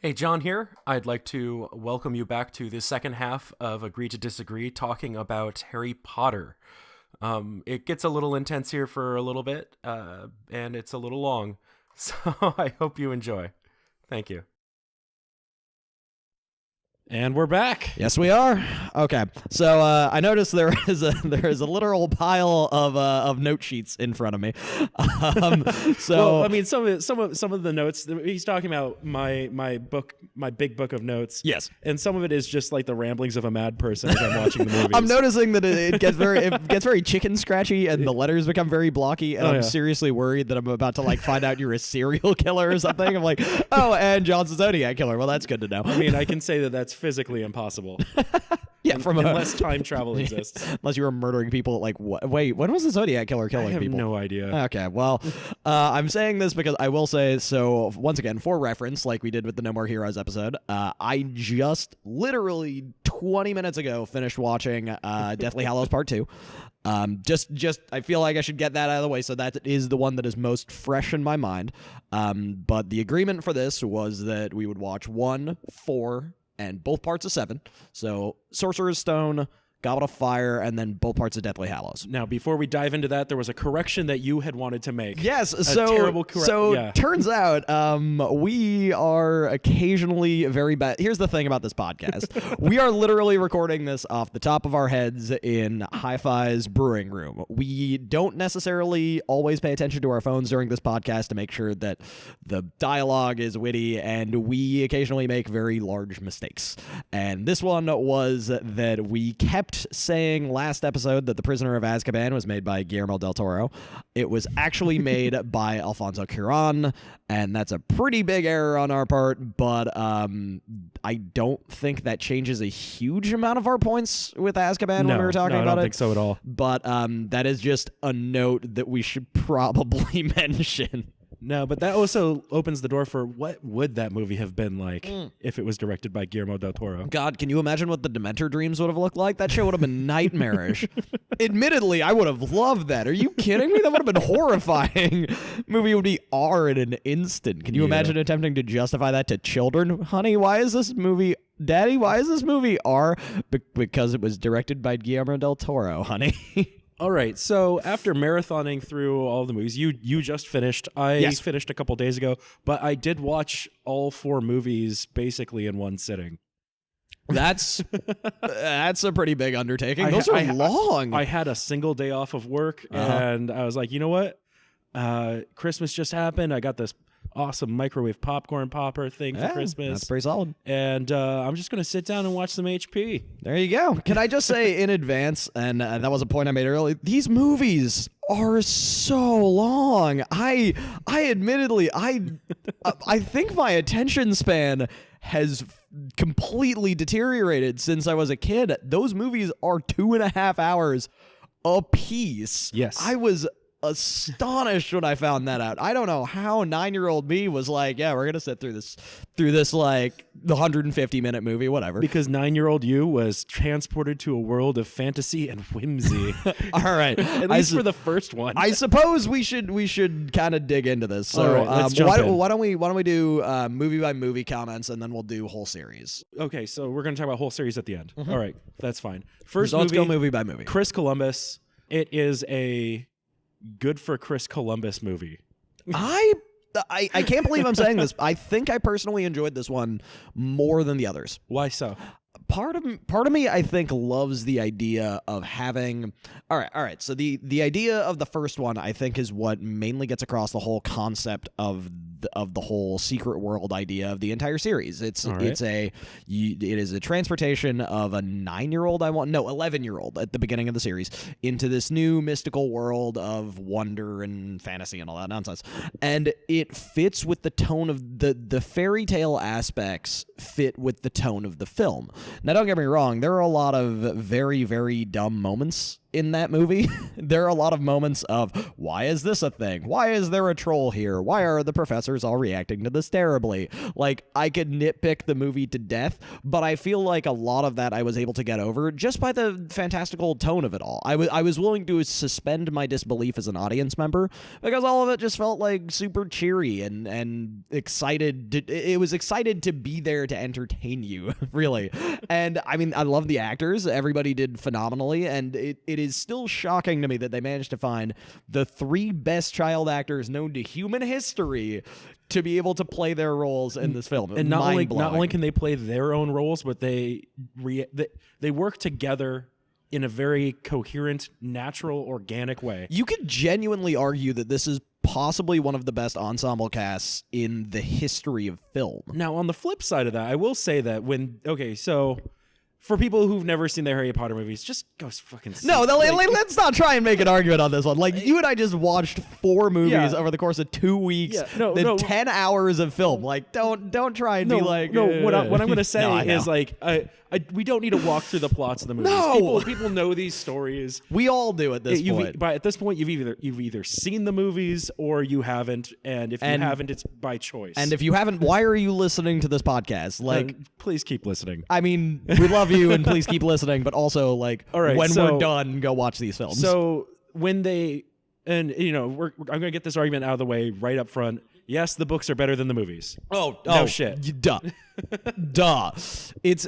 Hey, John here. I'd like to welcome you back to the second half of Agree to Disagree, talking about Harry Potter. It gets a little intense here for a little bit, and it's a little long, so I hope you enjoy. Thank you. And we're back. Yes, we are. Okay, so I noticed there is a literal pile of note sheets in front of me. Well, I mean, some of the notes he's talking about my big book of notes. Yes, and some of it is just like the ramblings of a mad person as I'm watching the movies. I'm noticing that it gets very chicken scratchy, and the letters become very blocky. And I'm seriously worried that I'm about to find out you're a serial killer or something. I'm like, oh, and John's a Zodiac killer. Well, that's good to know. I mean, I can say that that's physically impossible. Yeah, unless time travel exists. Unless you were murdering people. Wait, when was the Zodiac killer killing people? I have no idea. Okay, well, I'm saying this because I will say, so once again, for reference, like we did with the No More Heroes episode, I just literally 20 minutes ago finished watching Deathly Hallows Part 2. Just I feel like I should get that out of the way, so that is the one that is most fresh in my mind. But the agreement for this was that we would watch 1, 4, and both parts of 7. So Sorcerer's Stone, Goblet of Fire, and then both parts of Deathly Hallows. Now, before we dive into that, there was a correction that you had wanted to make. Yes, turns out we are occasionally very bad. Here's the thing about this podcast. We are literally recording this off the top of our heads in Hi-Fi's brewing room. We don't necessarily always pay attention to our phones during this podcast to make sure that the dialogue is witty, and we occasionally make very large mistakes. And this one was that we kept saying last episode that The Prisoner of Azkaban was made by Guillermo del Toro. It was actually made by Alfonso Cuarón, and that's a pretty big error on our part, but I don't think that changes a huge amount of our points with Azkaban when we were talking about it. I don't think so at all. But that is just a note that we should probably mention. No, but that also opens the door for what would that movie have been like if it was directed by Guillermo del Toro. God, can you imagine what the Dementor dreams would have looked like? That show would have been nightmarish. Admittedly, I would have loved that. Are you kidding me? That would have been horrifying. Movie would be R in an instant. Can you imagine attempting to justify that to children? Honey, why is this movie... Daddy, why is this movie R? Because it was directed by Guillermo del Toro, honey. All right, so after marathoning through all the movies, you just finished. I finished a couple days ago, but I did watch all 4 movies basically in one sitting. That's a pretty big undertaking. Those are long. I had a single day off of work, and I was like, you know what? Christmas just happened. I got this awesome microwave popcorn popper thing for Christmas. That's pretty solid. And I'm just going to sit down and watch some HP. There you go. Can I just say in advance, and that was a point I made earlier, these movies are so long. I admittedly, I think my attention span has completely deteriorated since I was a kid. Those movies are 2.5 hours a piece. Yes. I was astonished when I found that out. I don't know how 9-year-old me was like, yeah, we're gonna sit through this like the 150-minute movie, whatever. Because 9-year-old you was transported to a world of fantasy and whimsy. All right, at least for the first one. I suppose we should kind of dig into this. So right, let's jump in. why don't we do movie by movie comments, and then we'll do whole series. Okay, so we're gonna talk about whole series at the end. All right, that's fine. First, let's go movie by movie. Chris Columbus. It is a good for Chris Columbus movie. I can't believe I'm saying this. I think I personally enjoyed this one more than the others. Why so? Part of me, I think, loves the idea of having... All right. So the idea of the first one, I think, is what mainly gets across the whole concept of the whole secret world idea of the entire series. It is a transportation of a 11-year-old at the beginning of the series into this new mystical world of wonder and fantasy and all that nonsense. And it fits with the tone of the fairy tale aspects fit with the tone of the film. Now, don't get me wrong, there are a lot of very, very dumb moments in that movie. There are a lot of moments of, why is this a thing? Why is there a troll here? Why are the professors all reacting to this terribly? Like, I could nitpick the movie to death, but I feel like a lot of that I was able to get over just by the fantastical tone of it all. I was willing to suspend my disbelief as an audience member because all of it just felt like super cheery and excited. It was excited to be there to entertain you, really. And I mean, I love the actors. Everybody did phenomenally, and it is still shocking to me that they managed to find the 3 best child actors known to human history to be able to play their roles in this film. And not only can they play their own roles, but they work together in a very coherent, natural, organic way. You could genuinely argue that this is possibly one of the best ensemble casts in the history of film. Now, on the flip side of that, I will say that so for people who've never seen the Harry Potter movies, just go fucking see No, let's not try and make an argument on this one. Like, you and I just watched 4 movies over the course of 2 weeks. 10 hours of film. Like, don't try and be like... what I'm going to say is, like, we don't need to walk through the plots of the movies. No! People know these stories. We all do at this point. But at this point, you've either seen the movies or you haven't. And if you haven't, it's by choice. And if you haven't, why are you listening to this podcast? Like, please keep listening. I mean, we love you and please keep listening, but also, like, all right, when we're done, go watch these films. So when they, and I'm going to get this argument out of the way right up front. Yes, the books are better than the movies. No shit. Duh. Duh.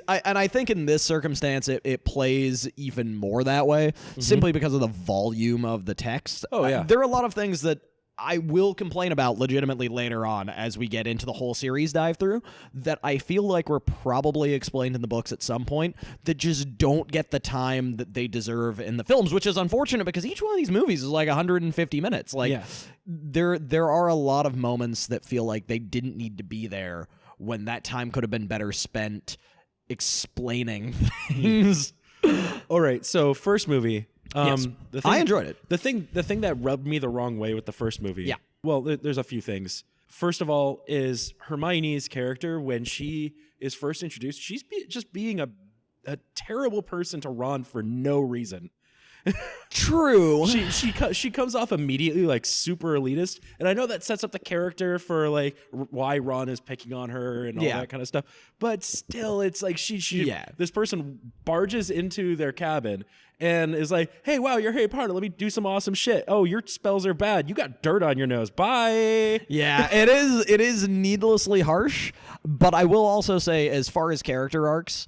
I think in this circumstance, it plays even more that way, simply because of the volume of the text. Oh, yeah. There are a lot of things that I will complain about legitimately later on as we get into the whole series dive through that I feel like were probably explained in the books at some point that just don't get the time that they deserve in the films, which is unfortunate because each one of these movies is like 150 minutes. Like, there are a lot of moments that feel like they didn't need to be there when that time could have been better spent explaining things. All right, so first movie. Yes. I enjoyed it. The thing that rubbed me the wrong way with the first movie. Yeah. Well, there's a few things. First of all, is Hermione's character when she is first introduced. She's just being a terrible person to Ron for no reason. True. She comes off immediately like super elitist, and I know that sets up the character for like why Ron is picking on her and all that kind of stuff. But still, it's like this person barges into their cabin and is like, "Hey, wow, you're Harry Potter. Let me do some awesome shit. Oh, your spells are bad. You got dirt on your nose. Bye." Yeah, it is needlessly harsh, but I will also say, as far as character arcs,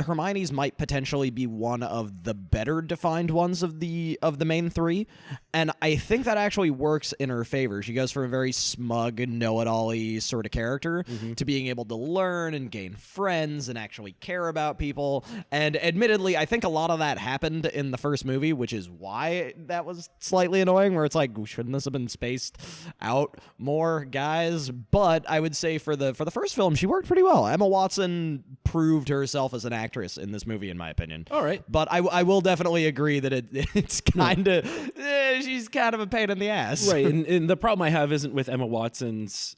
Hermione's might potentially be one of the better defined ones of the main 3, and I think that actually works in her favor. She goes from a very smug, know-it-all-y sort of character to being able to learn and gain friends and actually care about people. And admittedly, I think a lot of that happened in the first movie, which is why that was slightly annoying, where it's like, shouldn't this have been spaced out more, guys? But I would say for the first film, she worked pretty well. Emma Watson proved herself as an actress in this movie, in my opinion. All right. But I will definitely agree that it's kind of... she's kind of a pain in the ass. Right, and the problem I have isn't with Emma Watson's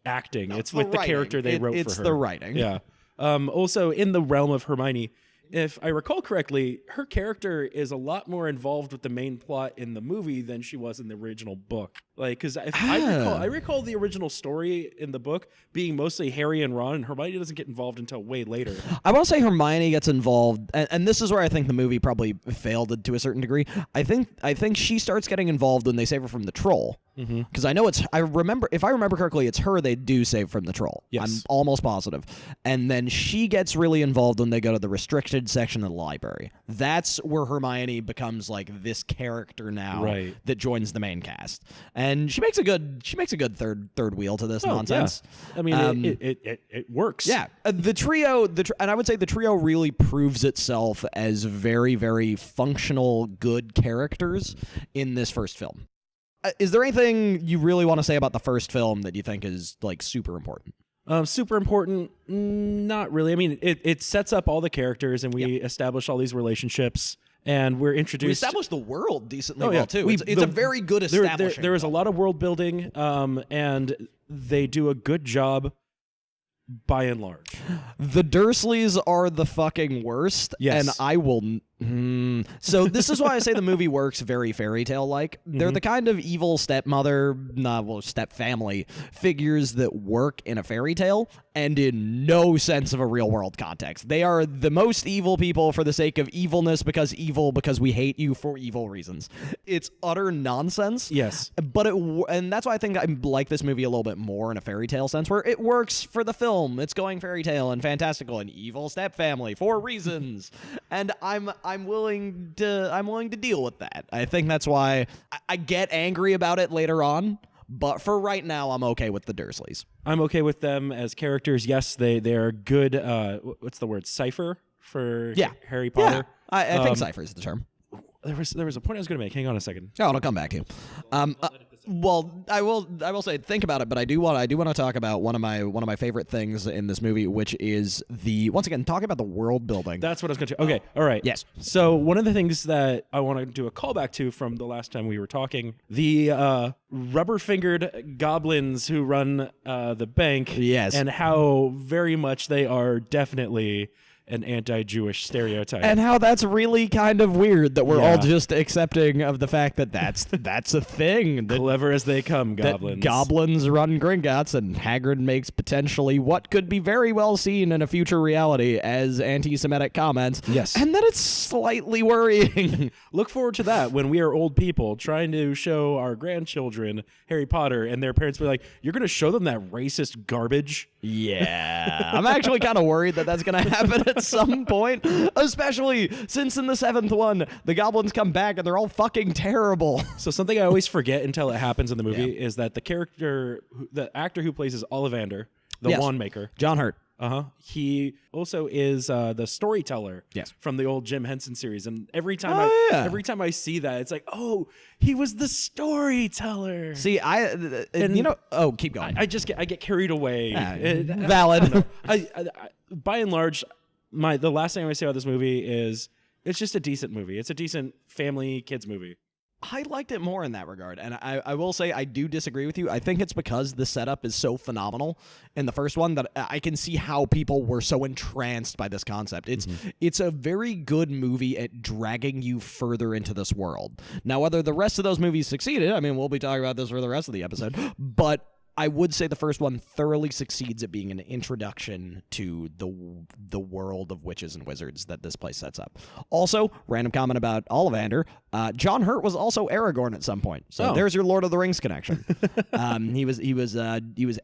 acting. It's with the character they wrote for her. It's the writing. Yeah. Also, in the realm of Hermione, if I recall correctly, her character is a lot more involved with the main plot in the movie than she was in the original book. Like, because I recall the original story in the book being mostly Harry and Ron, and Hermione doesn't get involved until way later. I will say Hermione gets involved, and this is where I think the movie probably failed to a certain degree. I think she starts getting involved when they save her from the troll. Because I know if I remember correctly, it's her they do save from the troll. Yes. I'm almost positive. And then she gets really involved when they go to the restricted section of the library. That's where Hermione becomes like this character now that joins the main cast. And she makes a good third wheel to this nonsense. Yeah. I mean, it works. Yeah, the trio, and I would say the trio really proves itself as very, very functional, good characters in this first film. Is there anything you really want to say about the first film that you think is like super important? Super important? Not really. I mean, it sets up all the characters, and we establish all these relationships. And we're introduced. We established the world decently well too. It's a very good establishing. There is a lot of world building, and they do a good job by and large. The Dursleys are the fucking worst. Yes. And I will So this is why I say the movie works very fairy tale like. They're the kind of evil stepmother, step family figures that work in a fairy tale and in no sense of a real world context. They are the most evil people for the sake of evilness because we hate you for evil reasons. It's utter nonsense. Yes. But and that's why I think I like this movie a little bit more in a fairy tale sense, where it works for the film. It's going fairy tale and fantastical and evil step family for reasons. And I'm willing to deal with that. I think that's why I get angry about it later on. But for right now, I'm okay with the Dursleys. I'm okay with them as characters. Yes, they're good. What's the word? Cipher for Harry Potter. Yeah, I think cipher is the term. There was a point I was going to make. Hang on a second. Oh, I'll come back to you. Well, I will say think about it, but I do want to talk about one of my favorite things in this movie, which is once again talking about the world building. That's what I was going to. Okay, all right. Yes. So one of the things that I want to do a callback to from the last time we were talking, the rubber-fingered goblins who run the bank. Yes. And how very much they are definitely an anti-Jewish stereotype. And how that's really kind of weird that we're all just accepting of the fact that that's a thing. Clever as they come, goblins. That goblins run Gringotts, and Hagrid makes potentially what could be very well seen in a future reality as anti-Semitic comments. Yes. And that it's slightly worrying. Look forward to that when we are old people trying to show our grandchildren Harry Potter and their parents be like, you're going to show them that racist garbage? Yeah. I'm actually kind of worried that that's going to happen at some point, especially since in the 7th one, the goblins come back and they're all fucking terrible. So something I always forget until it happens in the movie is that the actor who plays Ollivander, the wand maker, John Hurt. He also is the storyteller from the old Jim Henson series. And every time I see that, it's like, oh, he was the storyteller. See, keep going. I get carried away. Valid. I by and large, the last thing I say about this movie is it's just a decent movie. It's a decent family kids movie. I liked it more in that regard, and I will say I do disagree with you. I think it's because the setup is so phenomenal in the first one that I can see how people were so entranced by this concept. It's a very good movie at dragging you further into this world. Now, whether the rest of those movies succeeded, I mean, we'll be talking about this for the rest of the episode, but I would say the first one thoroughly succeeds at being an introduction to the world of witches and wizards that this place sets up. Also, random comment about Ollivander, John Hurt was also Aragorn at some point. So there's your Lord of the Rings connection. He was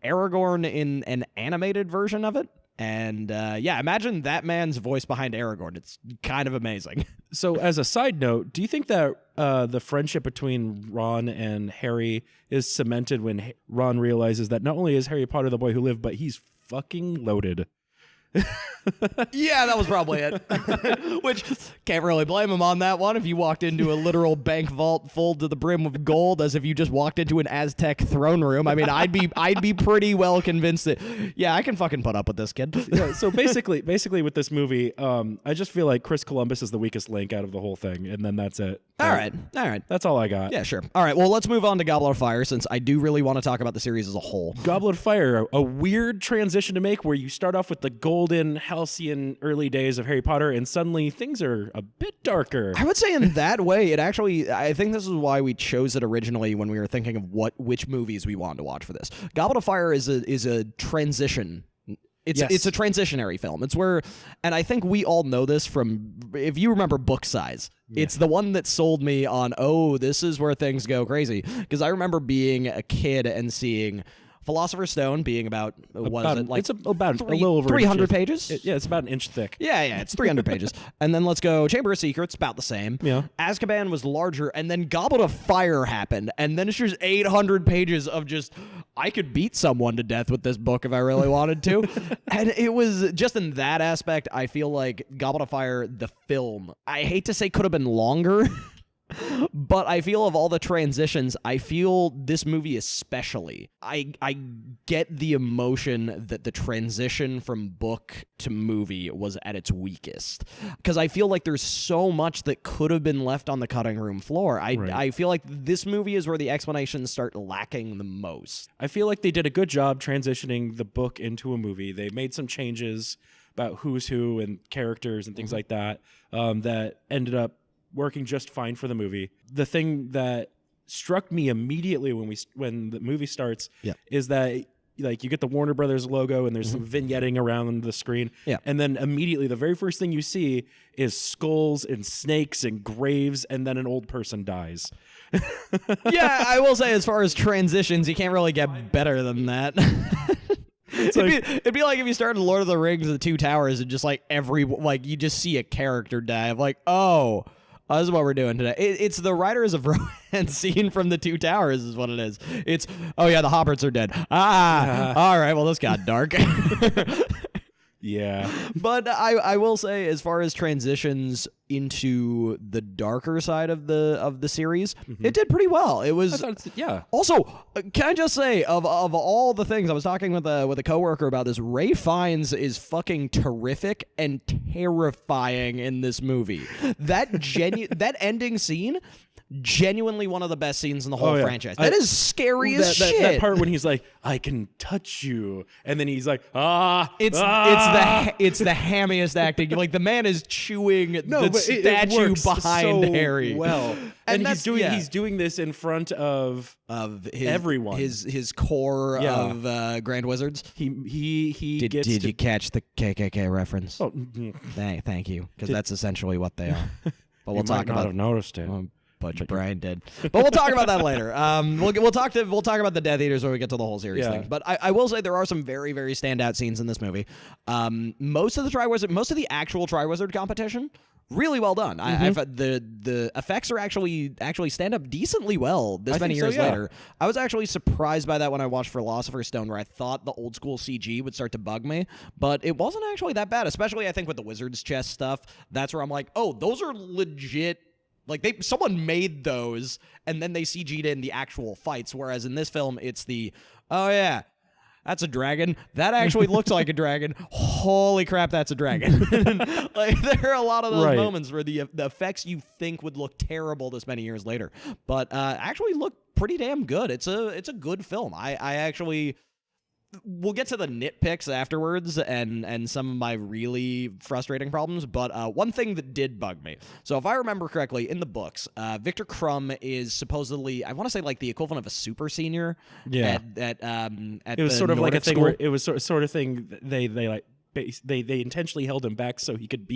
Aragorn in an animated version of it. And imagine that man's voice behind Aragorn. It's kind of amazing. So as a side note, do you think that the friendship between Ron and Harry is cemented when Ron realizes that not only is Harry Potter the boy who lived, but he's fucking loaded? Yeah, that was probably it. Which, can't really blame him on that one. If you walked into a literal bank vault full to the brim with gold, as if you just walked into an Aztec throne room, I mean, I'd be pretty well convinced that, yeah, I can fucking put up with this kid. Yeah, so basically with this movie, I just feel like Chris Columbus is the weakest link out of the whole thing, and then that's it. All right. That's all I got. Yeah, sure. All right, well, let's move on to Goblet of Fire, since I do really want to talk about the series as a whole. Goblet of Fire, a weird transition to make where you start off with the golden, halcyon early days of Harry Potter, and suddenly things are a bit darker. I would say in that way, I think this is why we chose it originally when we were thinking of which movies we wanted to watch for this. Goblet of Fire is a transition. It's a transitionary film. It's where, and I think we all know this from, if you remember Book Size, it's the one that sold me on, this is where things go crazy. Because I remember being a kid and seeing Philosopher's Stone being about a little over 300 pages. It's about an inch thick. Yeah, it's 300 pages. And then let's go Chamber of Secrets, about the same. Yeah. Azkaban was larger, and then Goblet of Fire happened, and then it's just 800 pages of just, I could beat someone to death with this book if I really wanted to. And it was just in that aspect, I feel like Goblet of Fire, the film, I hate to say could have been longer. But I feel of all the transitions, I feel this movie especially, I get the emotion that the transition from book to movie was at its weakest. Because I feel like there's so much that could have been left on the cutting room floor. I feel like this movie is where the explanations start lacking the most. I feel like they did a good job transitioning the book into a movie. They made some changes, about who's who and characters and things like that that ended up working just fine for the movie. The thing that struck me immediately when the movie starts is that like you get the Warner Brothers logo and there's some vignetting around the screen. Yeah. And then immediately the very first thing you see is skulls and snakes and graves, and then an old person dies. Yeah, I will say as far as transitions, you can't really get better than that. It'd be like if you started Lord of the Rings, The Two Towers, and just like you just see a character die. I'm like, oh, this is what we're doing today. It's the Riders of Rohan scene from The Two Towers is what it is. It's, oh yeah, the Hobbits are dead. All right, well, this got dark. Yeah. But I will say, as far as transitions into the darker side of the series, it did pretty well. It was Also, can I just say, of all the things, I was talking with a coworker about this, Ray Fiennes is fucking terrific and terrifying in this movie. That that ending scene, genuinely one of the best scenes in the whole franchise. That is scary as shit. That part when he's like, I can touch you, and then he's like, It's the hammiest acting. Like, the man is chewing the statue behind so Harry. Well, and he's doing this in front of everyone. His core of Grand Wizards. Did you catch the KKK reference? Oh, thank you, because that's essentially what they are. But we'll talk about. Have noticed it. But Brian did. But we'll talk about that later. We'll talk about the Death Eaters when we get to the whole series thing. But I will say there are some very, very standout scenes in this movie. Most of the actual Triwizard competition, really well done. The effects are actually stand up decently well this many years later. I was actually surprised by that when I watched Philosopher's Stone, where I thought the old school CG would start to bug me, but it wasn't actually that bad. Especially I think with the Wizard's chest stuff. That's where I'm like, oh, those are legit. Like, someone made those, and then they CG'd in the actual fights, whereas in this film, it's oh yeah, that's a dragon. That actually looks like a dragon. Holy crap, that's a dragon. Like, there are a lot of those moments where the effects you think would look terrible this many years later, but actually look pretty damn good. It's a good film. I actually... We'll get to the nitpicks afterwards and some of my really frustrating problems, but one thing that did bug me. So if I remember correctly, in the books, Victor Crumb is supposedly, I want to say, like the equivalent of a super senior. Yeah. At it was sort of Nordic like a thing school. where it was sort of thing they intentionally held him back so he could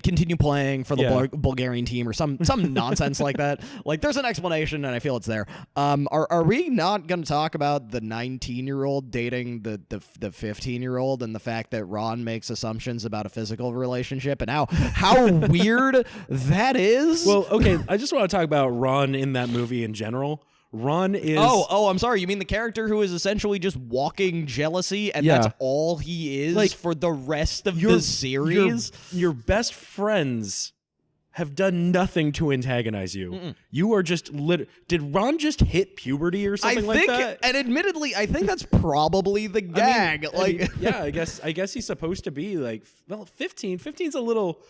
continue playing for the Bulgarian team or some nonsense like that. Like, there's an explanation, and I feel it's there. Are we not going to talk about the 19-year-old dating the 15-year-old and the fact that Ron makes assumptions about a physical relationship and how weird that is? Well, okay, I just want to talk about Ron in that movie in general. Ron is... Oh, I'm sorry. You mean the character who is essentially just walking jealousy, and that's all he is, like, for the rest of the series? Your best friends have done nothing to antagonize you. Mm-mm. You are just did Ron just hit puberty or something like that? And admittedly, I think that's probably the gag. I guess he's supposed to be like, well, 15. 15's a little.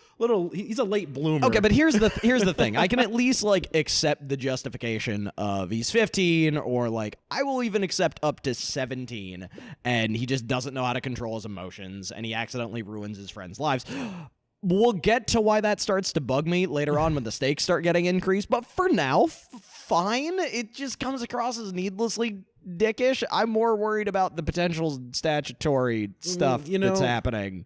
He's a late bloomer. Okay, but here's the thing. I can at least accept the justification of he's 15, or I will even accept up to 17, and he just doesn't know how to control his emotions, and he accidentally ruins his friends' lives. We'll get to why that starts to bug me later on when the stakes start getting increased, but for now, fine. It just comes across as needlessly dickish. I'm more worried about the potential statutory stuff that's happening.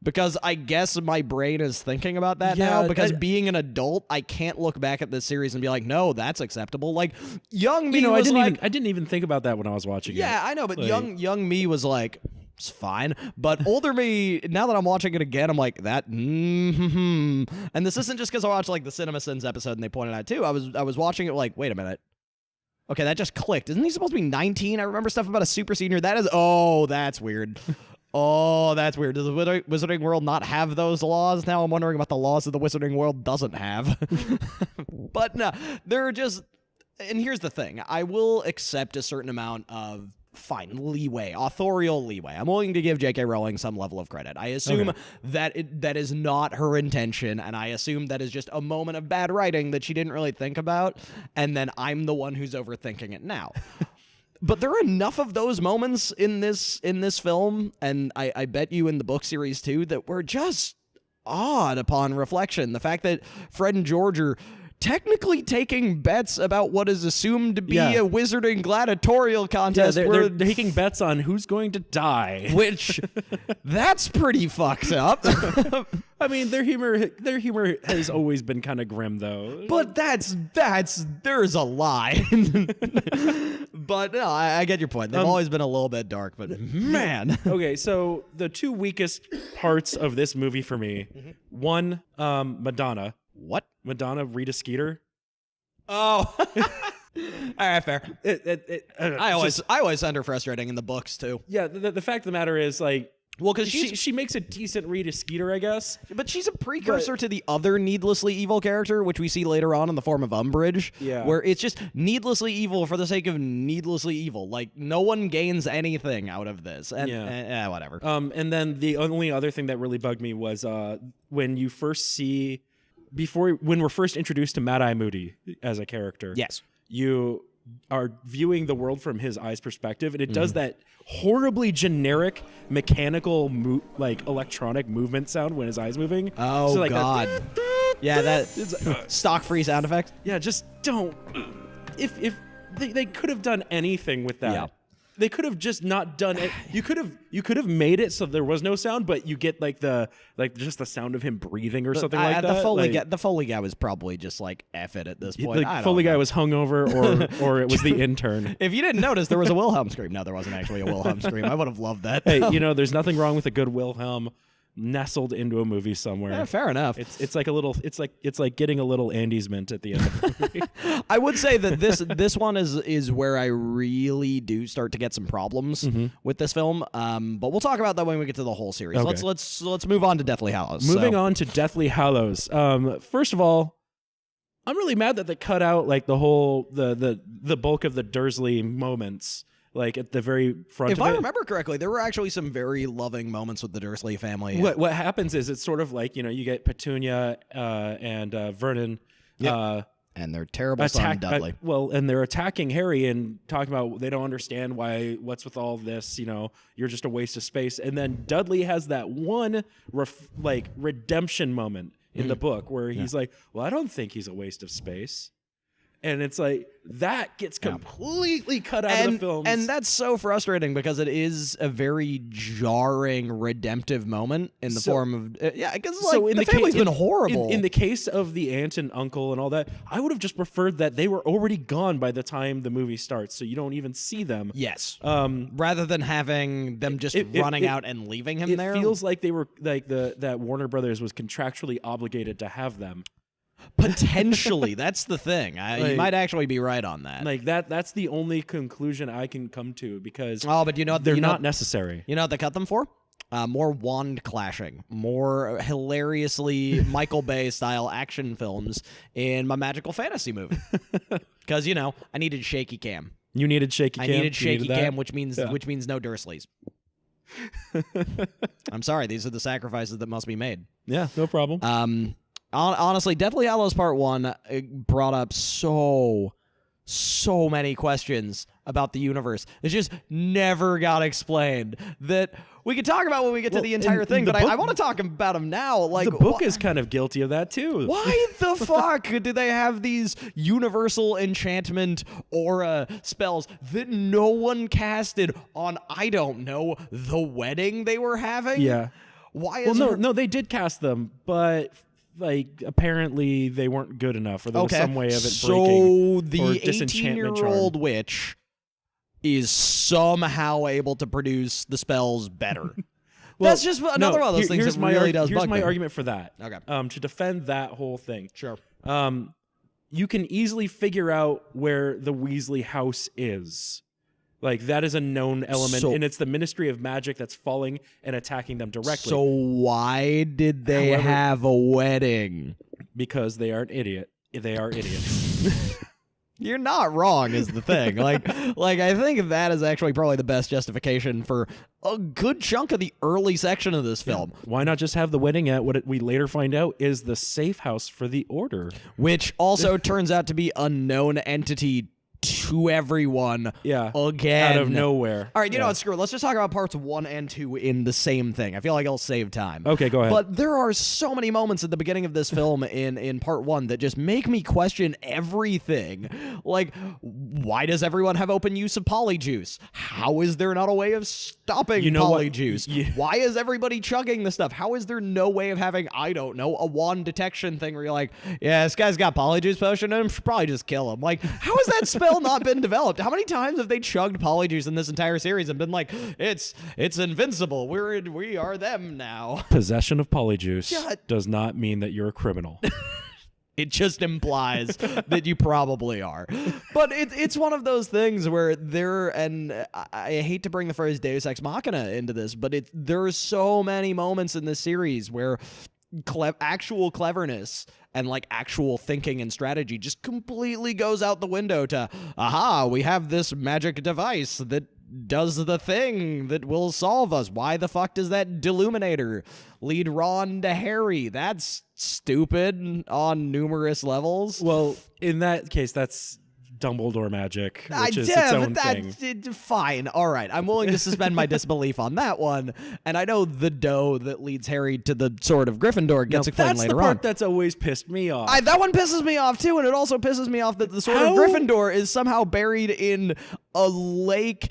Because I guess my brain is thinking about that now, because being an adult, I can't look back at this series and be like, no, that's acceptable. Like, young me was I didn't even think about that when I was watching it. Yeah, I know, but young me was like... It's fine. But older me, now that I'm watching it again, I'm like, that, And this isn't just because I watched, the CinemaSins episode and they pointed out, too. I was watching it wait a minute. Okay, that just clicked. Isn't he supposed to be 19? I remember stuff about a super senior. That's weird. Oh, that's weird. Does the Wizarding World not have those laws? Now I'm wondering about the laws that the Wizarding World doesn't have. But no, they're just... And here's the thing. I will accept a certain amount of authorial leeway. I'm willing to give J.K. Rowling some level of credit. I assume that is not her intention, and I assume that is just a moment of bad writing that she didn't really think about, and then I'm the one who's overthinking it now. But there are enough of those moments in this film, and I bet you in the book series too, that were just odd upon reflection. The fact that Fred and George are technically taking bets about what is assumed to be a wizarding gladiatorial contest. Yeah, they're taking bets on who's going to die. Which, that's pretty fucked up. I mean, their humor has always been kind of grim, though. But there's a line. But no, I get your point. They've always been a little bit dark, but man. Okay, so the two weakest parts of this movie for me, one, Madonna. What? Madonna, Rita Skeeter. Oh. All right, fair. I always find her frustrating in the books too. Yeah, the fact of the matter is, like, well, because she makes a decent Rita Skeeter, I guess. But she's a precursor to the other needlessly evil character, which we see later on in the form of Umbridge. Yeah. Where it's just needlessly evil for the sake of needlessly evil. Like, no one gains anything out of this. And whatever. And then the only other thing that really bugged me was when you first see... when we're first introduced to Mad-Eye Moody as a character, yes, you are viewing the world from his eyes perspective, and it does that horribly generic mechanical electronic movement sound when his eyes moving. Oh, so, like, God. Yeah, that stock free sound effect. Yeah, just don't. If they could have done anything with that. Yeah. They could have just not done it. You could have made it so there was no sound, but you get just the sound of him breathing or something like that. The Foley guy was probably just like F it at this point. The Foley guy was hungover, or it was the intern. If you didn't notice, there was a Wilhelm scream. No, there wasn't actually a Wilhelm scream. I would have loved that. Hey, there's nothing wrong with a good Wilhelm nestled into a movie somewhere. Yeah, fair enough. It's like getting a little Andes mint at the end of the movie. I would say that this one is where I really do start to get some problems with this film. But we'll talk about that when we get to the whole series. Okay. Let's move on to Deathly Hallows. Moving on to Deathly Hallows. First of all, I'm really mad that they cut out like the whole the bulk of the Dursley moments. Like at the very front of it. If I remember correctly, there were actually some very loving moments with the Dursley family. What happens is it's sort of like, you get Petunia and Vernon. Yep. And their terrible son, Dudley. And they're attacking Harry and talking about they don't understand what's with all this. You're just a waste of space. And then Dudley has that one redemption moment in the book where he's like, well, I don't think he's a waste of space. And it's like that gets completely cut out of the film. And that's so frustrating because it is a very jarring redemptive moment in the form of because the family's been horrible. In the case of the aunt and uncle and all that, I would have just preferred that they were already gone by the time the movie starts, so you don't even see them. Yes. Rather than having them just running out and leaving him there. It feels like they were that Warner Brothers was contractually obligated to have them. Potentially, that's the thing. You might actually be right on that. Like that's the only conclusion I can come to because but they're not necessary. You know what they cut them for? More wand clashing, more hilariously Michael Bay style action films in my magical fantasy movie. Because I needed shaky cam. You needed shaky cam. I needed shaky cam, which means no Dursleys. I'm sorry, these are the sacrifices that must be made. Yeah, no problem. Honestly, Deathly Hallows Part 1 brought up so many questions about the universe. It just never got explained. That we could talk about when we get to the entire thing, but I want to talk about them now. Like the book is kind of guilty of that too. Why the fuck do they have these universal enchantment aura spells that no one casted on, I don't know, the wedding they were having? Yeah. Why is no, they did cast them, but apparently they weren't good enough, or there was some way of it breaking. So the 18-year-old witch is somehow able to produce the spells better. That's just another one of those things that really does bug me. Here's my argument for that. Okay. To defend that whole thing. Sure. You can easily figure out where the Weasley house is. Like, that is a known element, and it's the Ministry of Magic that's falling and attacking them directly. So why did they have a wedding? Because they are an idiot. They are idiots. You're not wrong is the thing. Like I think that is actually probably the best justification for a good chunk of the early section of this film. Yeah. Why not just have the wedding at what we later find out is the safe house for the Order? Which also turns out to be a known entity to everyone again. Out of nowhere. All right, you know what, screw it. Let's just talk about parts 1 and 2 in the same thing. I feel like I'll save time. Okay, go ahead. But there are so many moments at the beginning of this film in part 1 that just make me question everything. Like, why does everyone have open use of polyjuice? How is there not a way of stopping polyjuice? Why is everybody chugging the stuff? How is there no way of having, I don't know, a wand detection thing where you're like, yeah, this guy's got polyjuice potion in him, should probably just kill him. Like, how has that spell not been developed? How many times have they chugged polyjuice in this entire series and been like, it's invincible, we are them now? Possession of polyjuice does not mean that you're a criminal. It just implies that you probably are. But it's one of those things where and I hate to bring the phrase Deus Ex Machina into this, but there are so many moments in this series where actual cleverness and like actual thinking and strategy just completely goes out the window to, we have this magic device that does the thing that will solve us. Why the fuck does that Deluminator lead Ron to Harry? That's stupid on numerous levels. Well, in that case, that's Dumbledore magic, which is its own thing. Fine. All right. I'm willing to suspend my disbelief on that one. And I know the dough that leads Harry to the Sword of Gryffindor gets explained later on. That's the part that's always pissed me off. That one pisses me off, too. And it also pisses me off that the Sword of Gryffindor is somehow buried in a lake.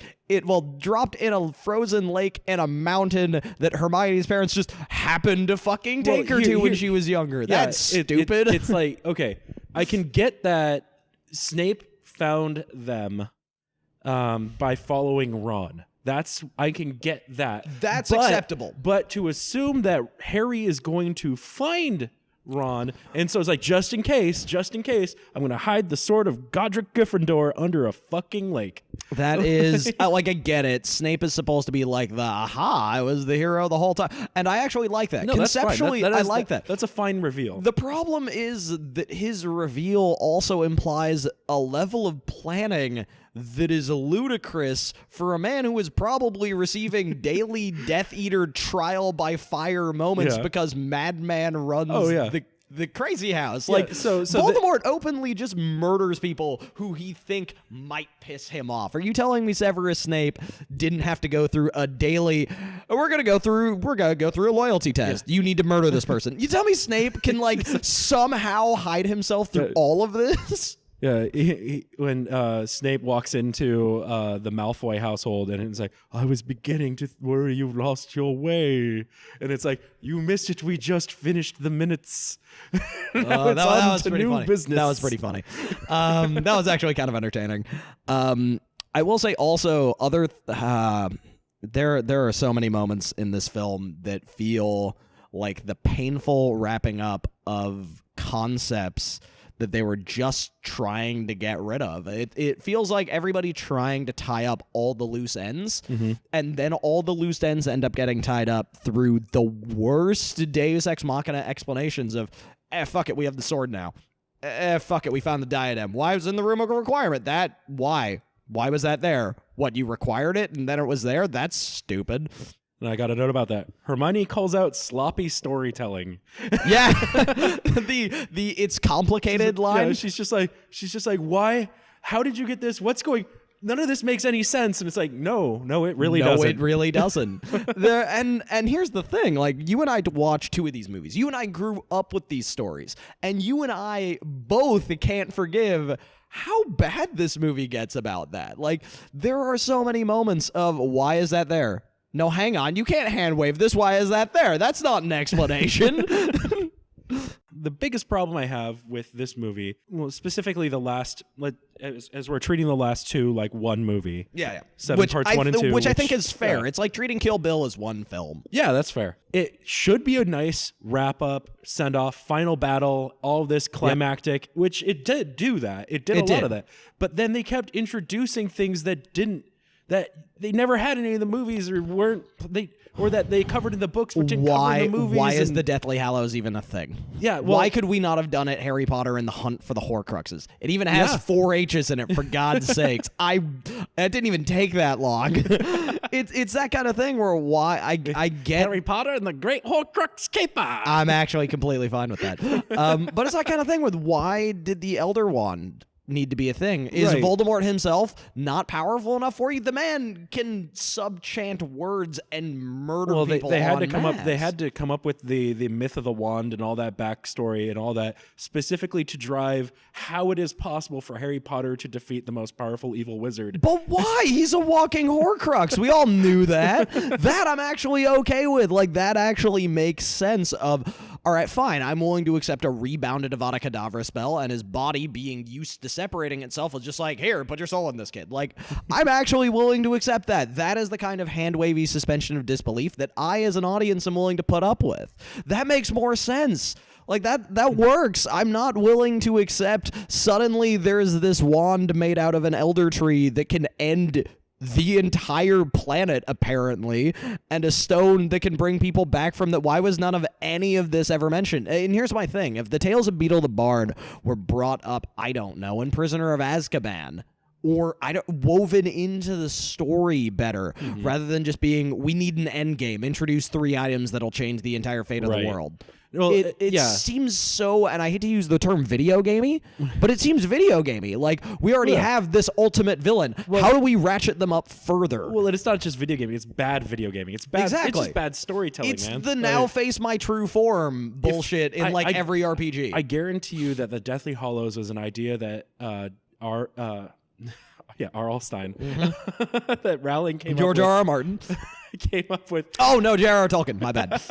Dropped in a frozen lake and a mountain that Hermione's parents just happened to fucking take her to when she was younger. That's stupid. It's like, okay, I can get that Snape found them by following Ron. I can get that. That's acceptable. But to assume that Harry is going to find Ron, and so it's like, just in case, I'm going to hide the sword of Godric Gryffindor under a fucking lake. That is, I get it. Snape is supposed to be like I was the hero the whole time. And I actually like that. No, conceptually, I like that. That's a fine reveal. The problem is that his reveal also implies a level of planning that is ludicrous for a man who is probably receiving daily Death Eater trial by fire moments because Madman runs the crazy house. So Voldemort openly just murders people who he think might piss him off. Are you telling me Severus Snape didn't have to go through a daily, we're gonna go through a loyalty test. You need to murder this person. You tell me Snape can somehow hide himself through all of this? Yeah, when Snape walks into the Malfoy household and it's like, I was beginning to worry you lost your way. And it's like, you missed it. We just finished the minutes. That was pretty funny. Business. That was pretty funny. That was actually kind of entertaining. I will say also, there are so many moments in this film that feel like the painful wrapping up of concepts that they were just trying to get rid of. It feels like everybody trying to tie up all the loose ends, and then all the loose ends end up getting tied up through the worst Deus Ex Machina explanations of, fuck it, we have the sword now. Fuck it, we found the diadem. Why was in the room a requirement? Why? Why was that there? What, you required it and then it was there? That's stupid. And I got a note about that. Hermione calls out sloppy storytelling. Yeah, the it's complicated line. Yeah, she's just like, why? How did you get this? What's going? None of this makes any sense. And it's like, no, it really doesn't. No, it really doesn't. And here's the thing: like, you and I watched 2 of these movies. You and I grew up with these stories, and you and I both can't forgive how bad this movie gets about that. Like, there are so many moments of, why is that there? No, hang on. You can't hand wave this. Why is that there? That's not an explanation. The biggest problem I have with this movie, well, specifically the last, as we're treating the last 2 like one movie. Yeah. 7 parts 1 and 2. Which I think is fair. It's like treating Kill Bill as one film. Yeah, that's fair. It should be a nice wrap up, send off, final battle, all this climactic, which it did do that. It did a lot of that. But then they kept introducing things that they never had in any of the movies or that they covered in the books but didn't cover in the movies. Why is the Deathly Hallows even a thing? Yeah, well, why could we not have done it Harry Potter and the Hunt for the Horcruxes? It even has 4 H's in it, for God's sakes. It didn't even take that long. It's that kind of thing where I get Harry Potter and the Great Horcrux Caper. I'm actually completely fine with that. But it's that kind of thing with, why did the Elder Wand need to be a thing. Is Voldemort himself not powerful enough for you? The man can subchant words and murder people. They had to en masse. They had to come up with the myth of the wand and all that backstory and all that specifically to drive how it is possible for Harry Potter to defeat the most powerful evil wizard. But why? He's a walking Horcrux. We all knew that. That I'm actually okay with. Like, that actually makes sense of, all right, fine, I'm willing to accept a rebounded Avada Kedavra spell and his body being used to separating itself is just like, here, put your soul in this kid. Like, I'm actually willing to accept that. That is the kind of hand-wavy suspension of disbelief that I, as an audience, am willing to put up with. That makes more sense. Like, that works. I'm not willing to accept suddenly there's this wand made out of an elder tree that can end the entire planet, apparently, and a stone that can bring people back from that. Why was none of any of this ever mentioned? And here's my thing. If the tales of Beetle the Bard were brought up, I don't know, in Prisoner of Azkaban, or woven into the story better, rather than just being, we need an end game, introduce 3 items that'll change the entire fate of the world. Well, it seems so, and I hate to use the term video gamey, but it seems video gamey. Like, we already have this ultimate villain. Well, how do we ratchet them up further? Well, it's not just video gaming. It's bad video gaming. It's bad. Exactly. It's just bad storytelling, man. It's the now face my true form bullshit in every RPG. I guarantee you that the Deathly Hallows was an idea that R.L. Stein, that Rowling came George up with. R.R. Martin came up with. Oh, no, J.R.R. Tolkien. My bad.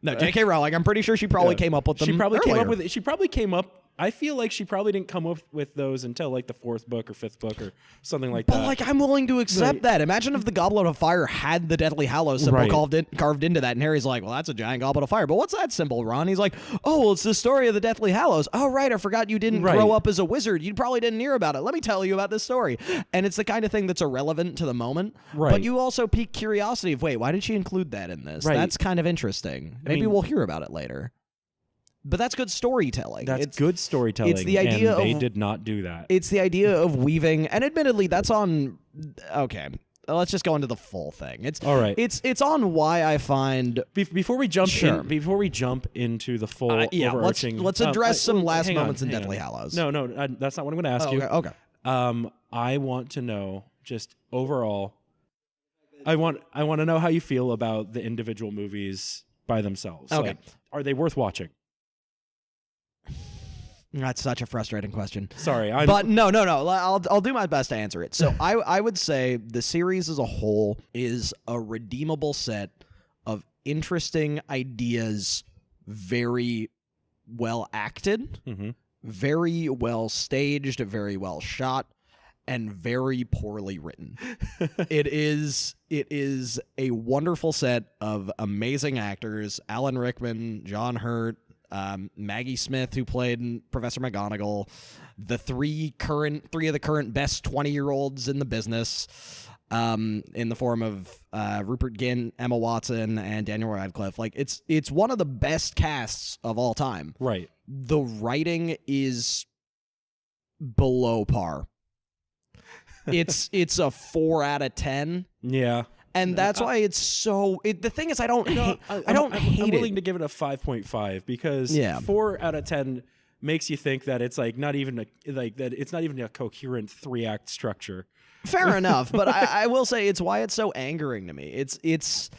No, J.K. Rowling. I'm pretty sure she probably came up with them. She probably earlier. came up. I feel like she probably didn't come up with those until like the 4th book or 5th book or something like that. But like, I'm willing to accept that. Imagine if the Goblet of Fire had the Deathly Hallows symbol carved into that, and Harry's like, well, that's a giant Goblet of Fire. But what's that symbol, Ron? He's like, oh, well, it's the story of the Deathly Hallows. Oh, right, I forgot you didn't grow up as a wizard. You probably didn't hear about it. Let me tell you about this story. And it's the kind of thing that's irrelevant to the moment. Right. But you also pique curiosity of, wait, why did she include that in this? Right. That's kind of interesting. Maybe we'll hear about it later. But that's good storytelling. It's good storytelling. It's the idea and they did not do that. It's the idea of weaving, and admittedly, that's on. Okay, let's just go into the full thing. It's all right. It's on why I find before we jump into the full overarching. Let's address some last moments in Deathly Hallows. No, that's not what I'm going to ask you. Okay. I want to know just overall. I want to know how you feel about the individual movies by themselves. Okay. Like, are they worth watching? That's such a frustrating question. Sorry. But no. I'll do my best to answer it. So I would say the series as a whole is a redeemable set of interesting ideas, very well acted, very well staged, very well shot, and very poorly written. It is a wonderful set of amazing actors: Alan Rickman, John Hurt, Maggie Smith, who played Professor McGonagall, the three of the current best 20-year-olds in the business, in the form of Rupert Gint, Emma Watson, and Daniel Radcliffe. Like, it's one of the best casts of all time. Right. The writing is below par. It's a 4 out of 10. Yeah. And that's why it's so. The thing is, I don't hate it. I'm willing to give it a 5.5 because 4 out of 10 makes you think that it's like not even a coherent 3-act structure. Fair enough, but I will say it's why it's so angering to me. It's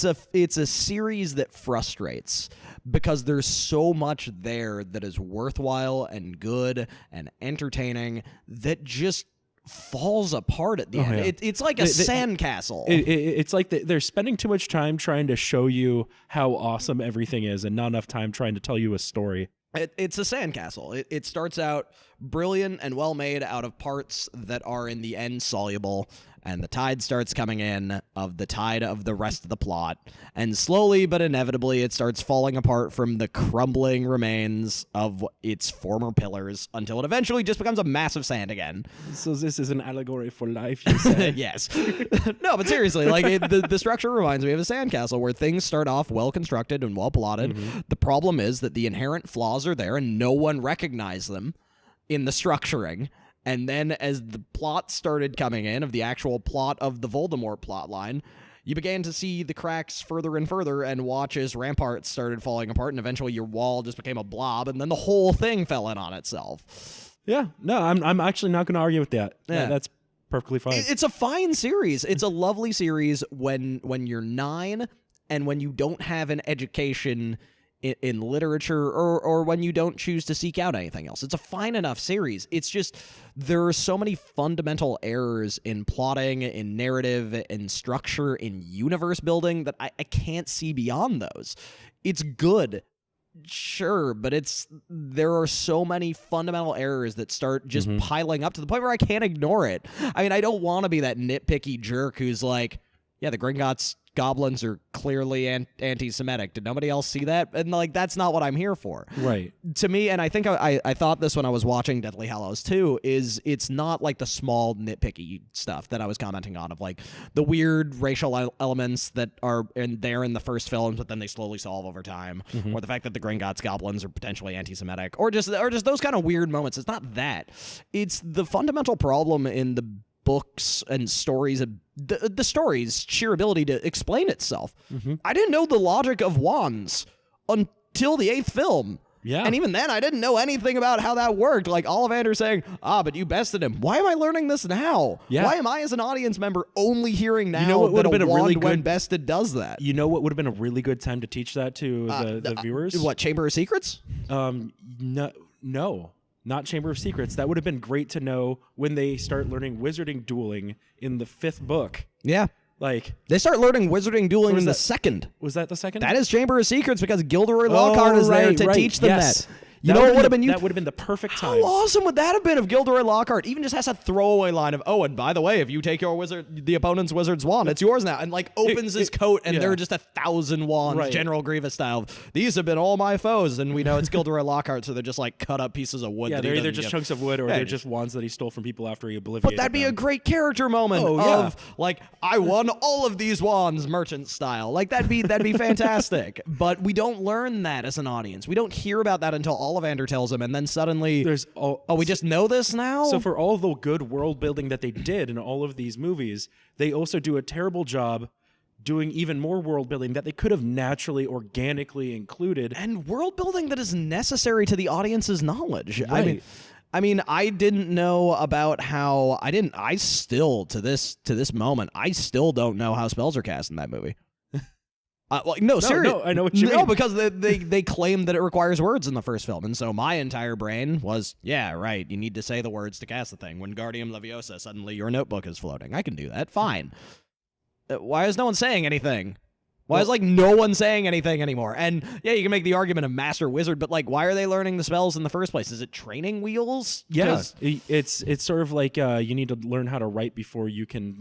a series that frustrates because there's so much there that is worthwhile and good and entertaining that just falls apart at the end. Yeah. It's like a sandcastle. It's like they're spending too much time trying to show you how awesome everything is and not enough time trying to tell you a story. It's a sandcastle. It starts out brilliant and well made out of parts that are in the end soluble, and the tide starts coming in of the tide of the rest of the plot, and slowly but inevitably it starts falling apart from the crumbling remains of its former pillars until it eventually just becomes a mass of sand again. So this is an allegory for life, you say? Yes. No, but seriously, like the structure reminds me of a sandcastle where things start off well constructed and well plotted. Mm-hmm. The problem is that the inherent flaws are there and no one recognized them in the structuring. And then as the plot started coming in of the actual plot of the Voldemort plotline, you began to see the cracks further and further and watch as ramparts started falling apart, and eventually your wall just became a blob, and then the whole thing fell in on itself. Yeah, no, I'm actually not going to argue with that. Yeah. That's perfectly fine. It's a fine series. It's a lovely series when you're 9 and when you don't have an education in literature or when you don't choose to seek out anything else. It's a fine enough series. It's just there are so many fundamental errors in plotting, in narrative, in structure, in universe building that I can't see beyond those. It's good. Sure, but there are so many fundamental errors that start just piling up to the point where I can't ignore it. I mean, I don't want to be that nitpicky jerk who's like, yeah, the Gringotts goblins are clearly anti-Semitic. Did nobody else see that? And like, that's not what I'm here for. Right. To me, and I think I thought this when I was watching Deathly Hallows 2, is it's not like the small nitpicky stuff that I was commenting on of like the weird racial elements that are there in the first films, but then they slowly solve over time, or the fact that the Gringotts goblins are potentially anti-Semitic, or just those kind of weird moments. It's not that. It's the fundamental problem in the books and stories, the story's sheer ability to explain itself. I didn't know the logic of wands until the 8th film. Yeah. And even then, I didn't know anything about how that worked. Like Ollivander saying, but you bested him. Why am I learning this now? Yeah. Why am I, as an audience member, only hearing now what would that have been a wand really when good bested does that? You know what would have been a really good time to teach that to the viewers? What, Chamber of Secrets? No. Not Chamber of Secrets. That would have been great to know when they start learning wizarding dueling in the 5th book. Yeah. Like, they start learning wizarding dueling in the 2nd. Was that the 2nd? That is Chamber of Secrets because Gilderoy Lockhart is there to teach them that. You know what would have been? That would have been the perfect time. How awesome would that have been if Gilderoy Lockhart even just has a throwaway line of, oh, and by the way, if you take the opponent's wizard's wand, it's yours now, and like opens his coat, and there are just 1,000 wands, General Grievous style. These have been all my foes, and we know it's Gilderoy Lockhart, so they're just like cut up pieces of wood. Yeah, that they're either just chunks of wood or they're just wands that he stole from people after he obliviated. But that'd be a great character moment of like, I won all of these wands, merchant style. Like that'd be fantastic. But we don't learn that as an audience. We don't hear about that until Ollivander tells him, and then suddenly we just know this now? So for all the good world building that they did in all of these movies, they also do a terrible job doing even more world building that they could have naturally, organically included. And world building that is necessary to the audience's knowledge. Right. I mean, I didn't know about how I still to this moment, I still don't know how spells are cast in that movie. No, seriously. No, I know what you mean. No, because they claim that it requires words in the first film, and so my entire brain was, yeah, right, you need to say the words to cast the thing. Wingardium Leviosa, suddenly your notebook is floating. I can do that, fine. Why is no one saying anything? Why is, like, no one saying anything anymore? And, yeah, you can make the argument of Master Wizard, but, like, why are they learning the spells in the first place? Is it training wheels? Yeah, it's sort of like you need to learn how to write before you can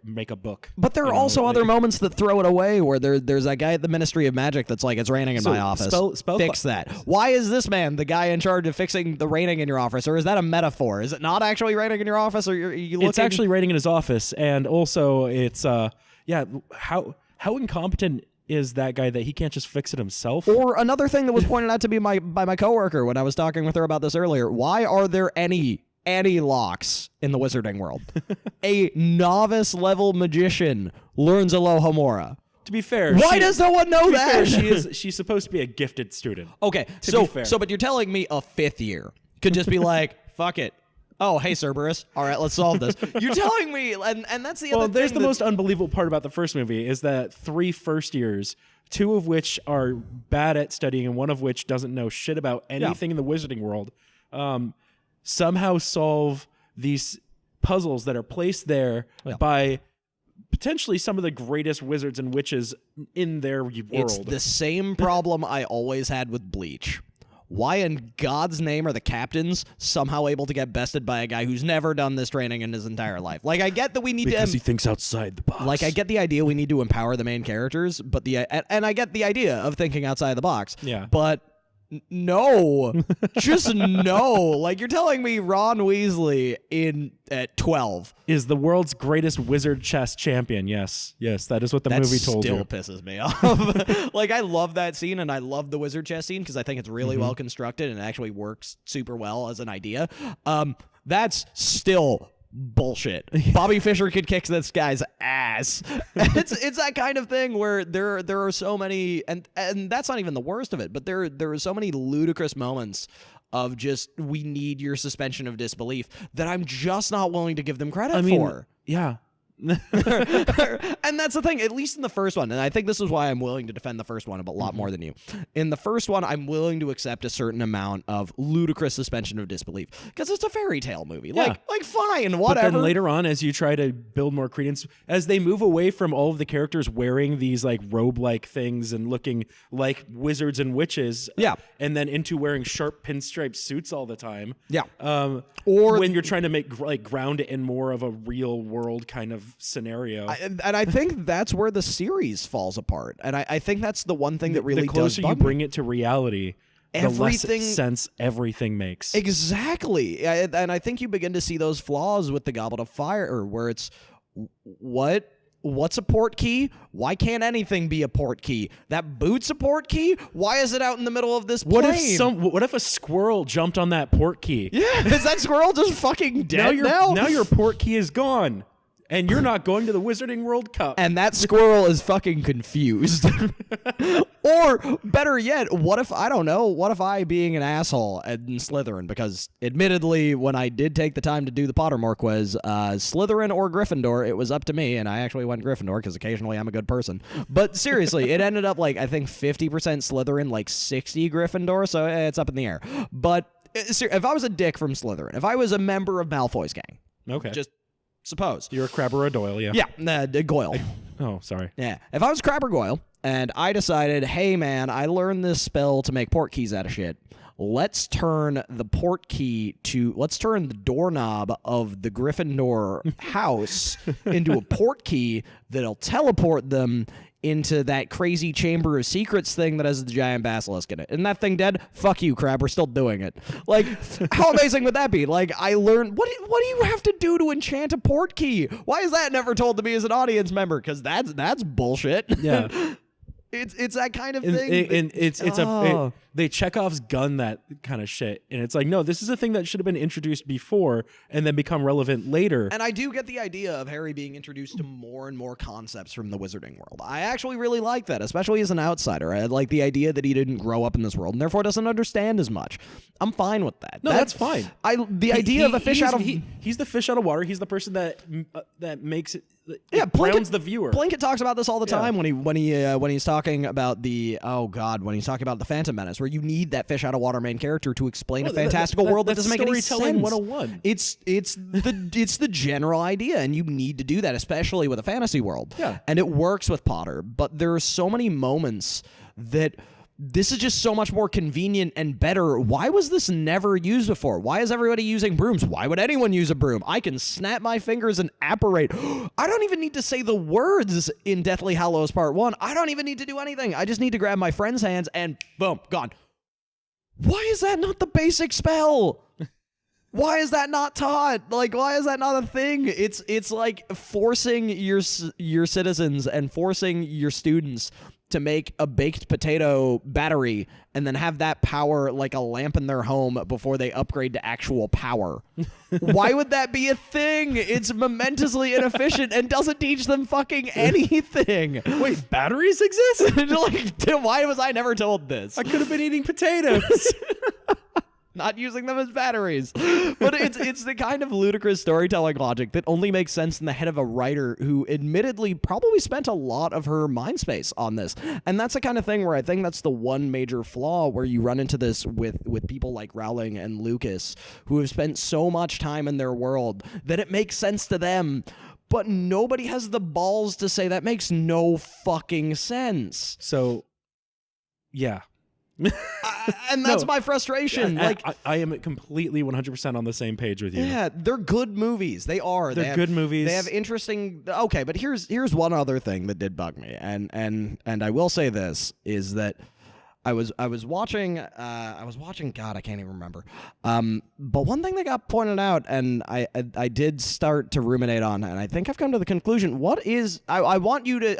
make a book. But there are also other moments that throw it away, where there's that guy at the Ministry of Magic that's like, it's raining in my office. Fix that. Why is this man the guy in charge of fixing the raining in your office? Or is that a metaphor? Is it not actually raining in your office? Or are you looking? It's actually raining in his office, and also it's... Yeah, how incompetent is that guy that he can't just fix it himself? Or another thing that was pointed out to me by my coworker when I was talking with her about this earlier, why are there any locks in the wizarding world? A novice level magician learns Alohomora. To be fair, why does no one know that? She's supposed to be a gifted student. Okay, but you're telling me a 5th year could just be like, fuck it. Oh, hey, Cerberus. All right, let's solve this. You're telling me, and that's the other thing. There's the most unbelievable part about the first movie is that 3 first years, 2 of which are bad at studying and 1 of which doesn't know shit about anything in the wizarding world, somehow solve these puzzles that are placed there by potentially some of the greatest wizards and witches in their world. It's the same problem I always had with Bleach. Why in God's name are the captains somehow able to get bested by a guy who's never done this training in his entire life? Like, I get that we need because he thinks outside the box. Like, I get the idea we need to empower the main characters, but and I get the idea of thinking outside the box. Yeah. But no, just no. Like, you're telling me Ron Weasley at 12 is the world's greatest wizard chess champion. Yes, that is what the movie told you. That still pisses me off. Like, I love that scene, and I love the wizard chess scene because I think it's really well constructed and it actually works super well as an idea. That's still bullshit. Bobby Fischer could kick this guy's ass. It's that kind of thing where there are so many, and that's not even the worst of it, but there are so many ludicrous moments of just, we need your suspension of disbelief that I'm just not willing to give them credit for. Yeah. And that's the thing, at least in the first one, and I think this is why I'm willing to defend the first one a lot more than you. In the first one, I'm willing to accept a certain amount of ludicrous suspension of disbelief because it's a fairy tale movie. Yeah. Like fine, whatever. But then later on, as you try to build more credence, as they move away from all of the characters wearing these like robe-like things and looking like wizards and witches, and then into wearing sharp pinstripe suits all the time, or when you're trying to make ground it in more of a real world kind of scenario. And I think that's where the series falls apart. And I think that's the one thing that really does the closer you bring it to reality, the less sense everything makes. Exactly. And I think you begin to see those flaws with the Goblet of Fire, where it's, what's a port key? Why can't anything be a port key? That boot's a port key? Why is it out in the middle of this plane? What if a squirrel jumped on that port key? Yeah, is that squirrel just fucking dead now? Now your port key is gone. And you're not going to the Wizarding World Cup. And that squirrel is fucking confused. Or, better yet, what if I, being an asshole in Slytherin, because admittedly, when I did take the time to do the Pottermore quiz, Slytherin or Gryffindor, it was up to me, and I actually went Gryffindor, because occasionally I'm a good person. But seriously, it ended up I think 50% Slytherin, 60 Gryffindor, so it's up in the air. But if I was a dick from Slytherin, if I was a member of Malfoy's gang, just suppose. You're a Crabbe or a Doyle, yeah. Yeah, Goyle. Oh, sorry. Yeah. If I was Crabbe or Goyle, and I decided, hey, man, I learned this spell to make port keys out of shit. Let's turn the doorknob of the Gryffindor house into a port key that'll teleport them into that crazy Chamber of Secrets thing that has the giant basilisk in it. Isn't that thing dead? Fuck you, Crabbe. We're still doing it. How amazing would that be? I learned... What do you have to do to enchant a port key? Why is that never told to me as an audience member? Because that's bullshit. Yeah. It's that kind of thing. And they Chekhov's gun that kind of shit, and it's no, this is a thing that should have been introduced before and then become relevant later. And I do get the idea of Harry being introduced to more and more concepts from the Wizarding World. I actually really like that, especially as an outsider. I like the idea that he didn't grow up in this world and therefore doesn't understand as much. I'm fine with that. No, that's fine. The idea of a fish out of he's the fish out of water. He's the person that makes it. Grounds the viewer. Plinkett talks about this all the time when he's talking about when he's talking about the Phantom Menace, where you need that fish out of water main character to explain a fantastical world that doesn't make any sense. Storytelling 101. It's the general idea, and you need to do that, especially with a fantasy world. Yeah. And it works with Potter, but there are so many moments that this is just so much more convenient and better. Why was this never used before? Why is everybody using brooms? Why would anyone use a broom? I can snap my fingers and apparate. I don't even need to say the words in Deathly Hallows Part 1. I don't even need to do anything. I just need to grab my friend's hands and boom, gone. Why is that not the basic spell? Why is that not taught? Why is that not a thing? It's like forcing your citizens and forcing your students to make a baked potato battery and then have that power like a lamp in their home before they upgrade to actual power. Why would that be a thing? It's momentously inefficient and doesn't teach them fucking anything. Wait, batteries exist? Why was I never told this? I could have been eating potatoes. Not using them as batteries. But it's the kind of ludicrous storytelling logic that only makes sense in the head of a writer who admittedly probably spent a lot of her mind space on this. And that's the kind of thing where I think that's the one major flaw where you run into this with people like Rowling and Lucas, who have spent so much time in their world that it makes sense to them. But nobody has the balls to say that makes no fucking sense. So, yeah. And that's my frustration. I am completely 100% on the same page with you. Yeah, they're good movies. They are. They're good movies. They have interesting. Okay, but here's one other thing that did bug me, and I will say this is that I was watching. God, I can't even remember. But one thing that got pointed out, and I did start to ruminate on, and I think I've come to the conclusion. What is? I want you to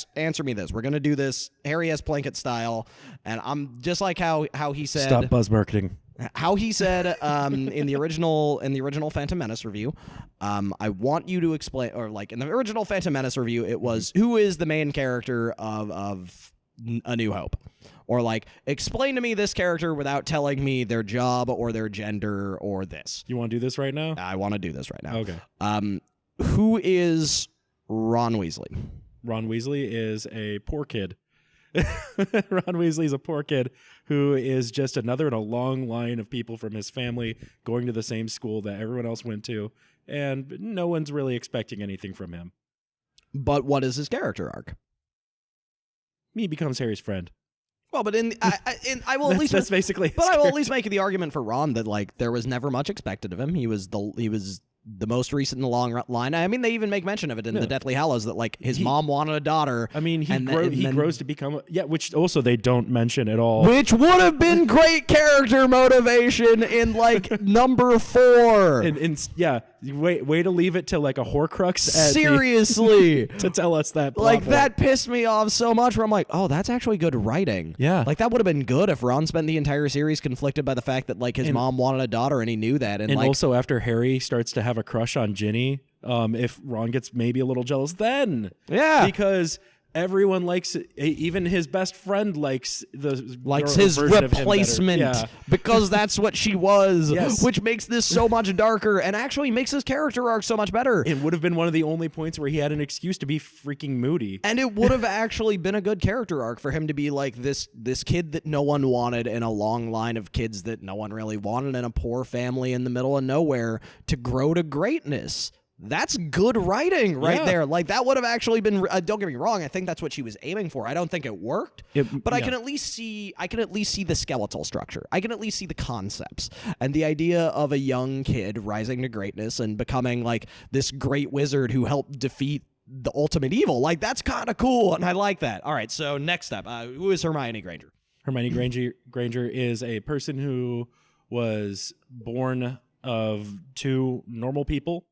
answer me this. We're gonna do this Harry S. Plinkett style, and I'm just like how he said. Stop buzz marketing. How he said in the original Phantom Menace review, I want you to explain, or in the original Phantom Menace review, it was who is the main character of A New Hope. Or like, explain to me this character without telling me their job or their gender or this. You want to do this right now? I want to do this right now. Okay. Who is Ron Weasley? Ron Weasley is a poor kid. Ron Weasley's a poor kid who is just another in a long line of people from his family going to the same school that everyone else went to, and no one's really expecting anything from him. But what is his character arc? He becomes Harry's friend. Well, but I will at least that's basically. But I will at least make the argument for Ron that like there was never much expected of him. He was the most recent in the long line. I mean, they even make mention of it in the Deathly Hallows that like his mom wanted a daughter. I mean, he grows to become which also they don't mention at all. Which would have been great character motivation in like number 4. Way to leave it to like a Horcrux. Seriously, to tell us that. Like that pissed me off so much. Where I'm like, oh, that's actually good writing. Yeah, like that would have been good if Ron spent the entire series conflicted by the fact that like his mom wanted a daughter and he knew that. And like, also after Harry starts to have a crush on Ginny, if Ron gets maybe a little jealous, then because everyone likes it, even his best friend likes his replacement because that's what she was. Yes. Which makes this so much darker and actually makes his character arc so much better. It would have been one of the only points where he had an excuse to be freaking moody, and it would have actually been a good character arc for him to be like this kid that no one wanted in a long line of kids that no one really wanted in a poor family in the middle of nowhere to grow to greatness. That's good writing right there. Like that would have actually been. Don't get me wrong. I think that's what she was aiming for. I don't think it worked, but I can at least see. I can at least see the skeletal structure. I can at least see the concepts and the idea of a young kid rising to greatness and becoming like this great wizard who helped defeat the ultimate evil. Like that's kind of cool, and I like that. All right. So next up, who is Hermione Granger? Hermione Granger is a person who was born of 2 normal people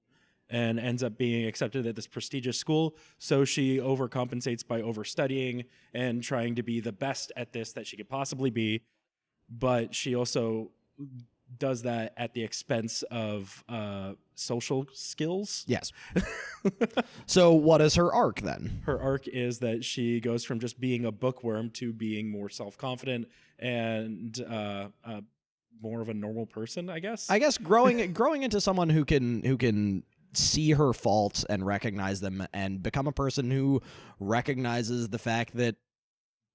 and ends up being accepted at this prestigious school. So she overcompensates by overstudying and trying to be the best at this that she could possibly be. But she also does that at the expense of social skills. Yes. So what is her arc then? Her arc is that she goes from just being a bookworm to being more self-confident and more of a normal person, I guess. I guess growing into someone who can see her faults and recognize them and become a person who recognizes the fact that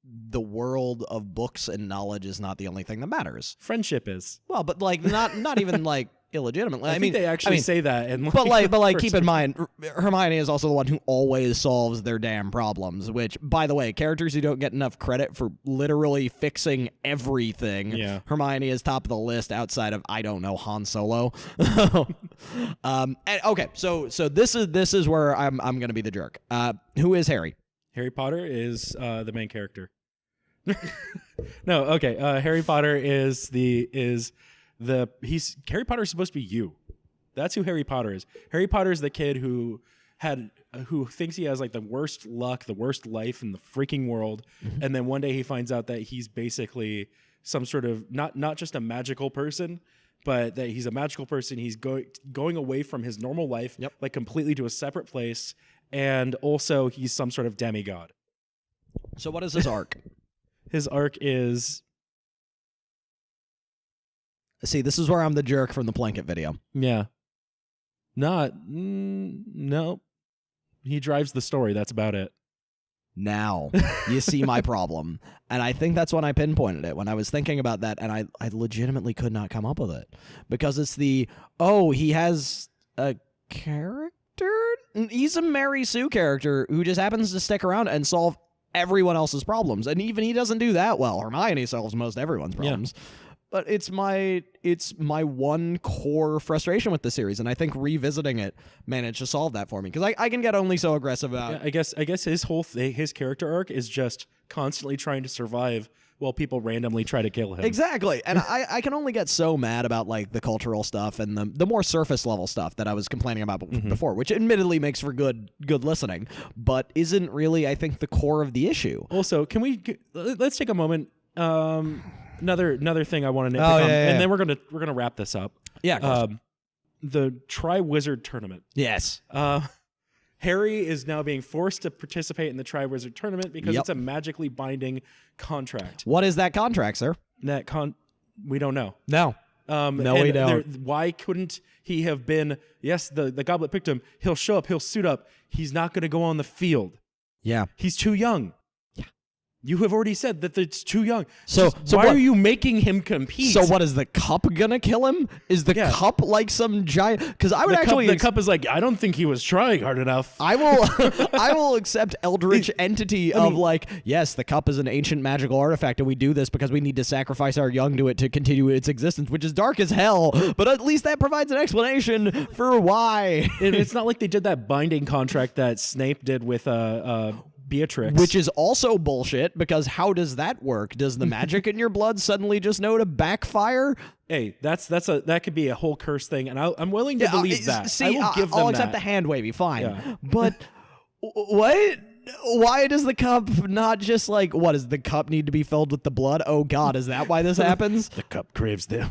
the world of books and knowledge is not the only thing that matters. Friendship is. Well, but like not even like illegitimately. I mean, they actually say that. And but keep in mind, Hermione is also the one who always solves their damn problems, which, by the way, characters who don't get enough credit for literally fixing everything. Yeah. Hermione is top of the list outside of, I don't know, Han Solo. And, okay, so this is where I'm going to be the jerk. Who is Harry? Harry Potter is the main character. No, okay. Harry Potter Harry Potter is supposed to be you. That's who Harry Potter is. Harry Potter is the kid who thinks he has like the worst luck, the worst life in the freaking world, and then one day he finds out that he's basically some sort of not just a magical person, but that he's a magical person. He's going away from his normal life, like completely to a separate place, and also he's some sort of demigod. So what is his arc? His arc is... See, this is where I'm the jerk from the Plinkett video. Yeah. No. He drives the story. That's about it. Now, you see my problem. And I think that's when I pinpointed it, when I was thinking about that, and I legitimately could not come up with it. Because it's he has a character? He's a Mary Sue character who just happens to stick around and solve everyone else's problems. And even he doesn't do that well. Hermione solves most everyone's problems. Yeah. But it's my one core frustration with the series, and I think revisiting it managed to solve that for me, because I can get only so aggressive about. Yeah, I guess his whole his character arc is just constantly trying to survive while people randomly try to kill him. Exactly, and I can only get so mad about like the cultural stuff and the more surface level stuff that I was complaining about before, which admittedly makes for good listening, but isn't really, I think, the core of the issue. Also, let's take a moment. Another thing I want to nitpick on, and then we're gonna wrap this up. Yeah, the Tri-Wizard tournament. Yes. Harry is now being forced to participate in the Triwizard Tournament because it's a magically binding contract. What is that contract, sir? We don't know. No. No, we don't. Why couldn't he have been, yes, the goblet picked him. He'll show up. He'll suit up. He's not going to go on the field. Yeah. He's too young. Yeah. You have already said that it's too young. So why are you making him compete? So what, is the cup gonna kill him? Is the cup like some giant? Because I would the cup is like, I don't think he was trying hard enough. I will accept eldritch entity of like, yes, the cup is an ancient magical artifact, and we do this because we need to sacrifice our young to it to continue its existence, which is dark as hell. But at least that provides an explanation for why. It's not like they did that binding contract that Snape did with Beatrix, which is also bullshit, because how does that work? Does the magic in your blood suddenly just know to backfire? Hey, that could be a whole curse thing, and I'm willing to believe that. See, I'll accept the hand wavy, fine. Yeah. But what? Why does the cup not just like, what, does the cup need to be filled with the blood? Oh God, is that why this happens? The cup craves them.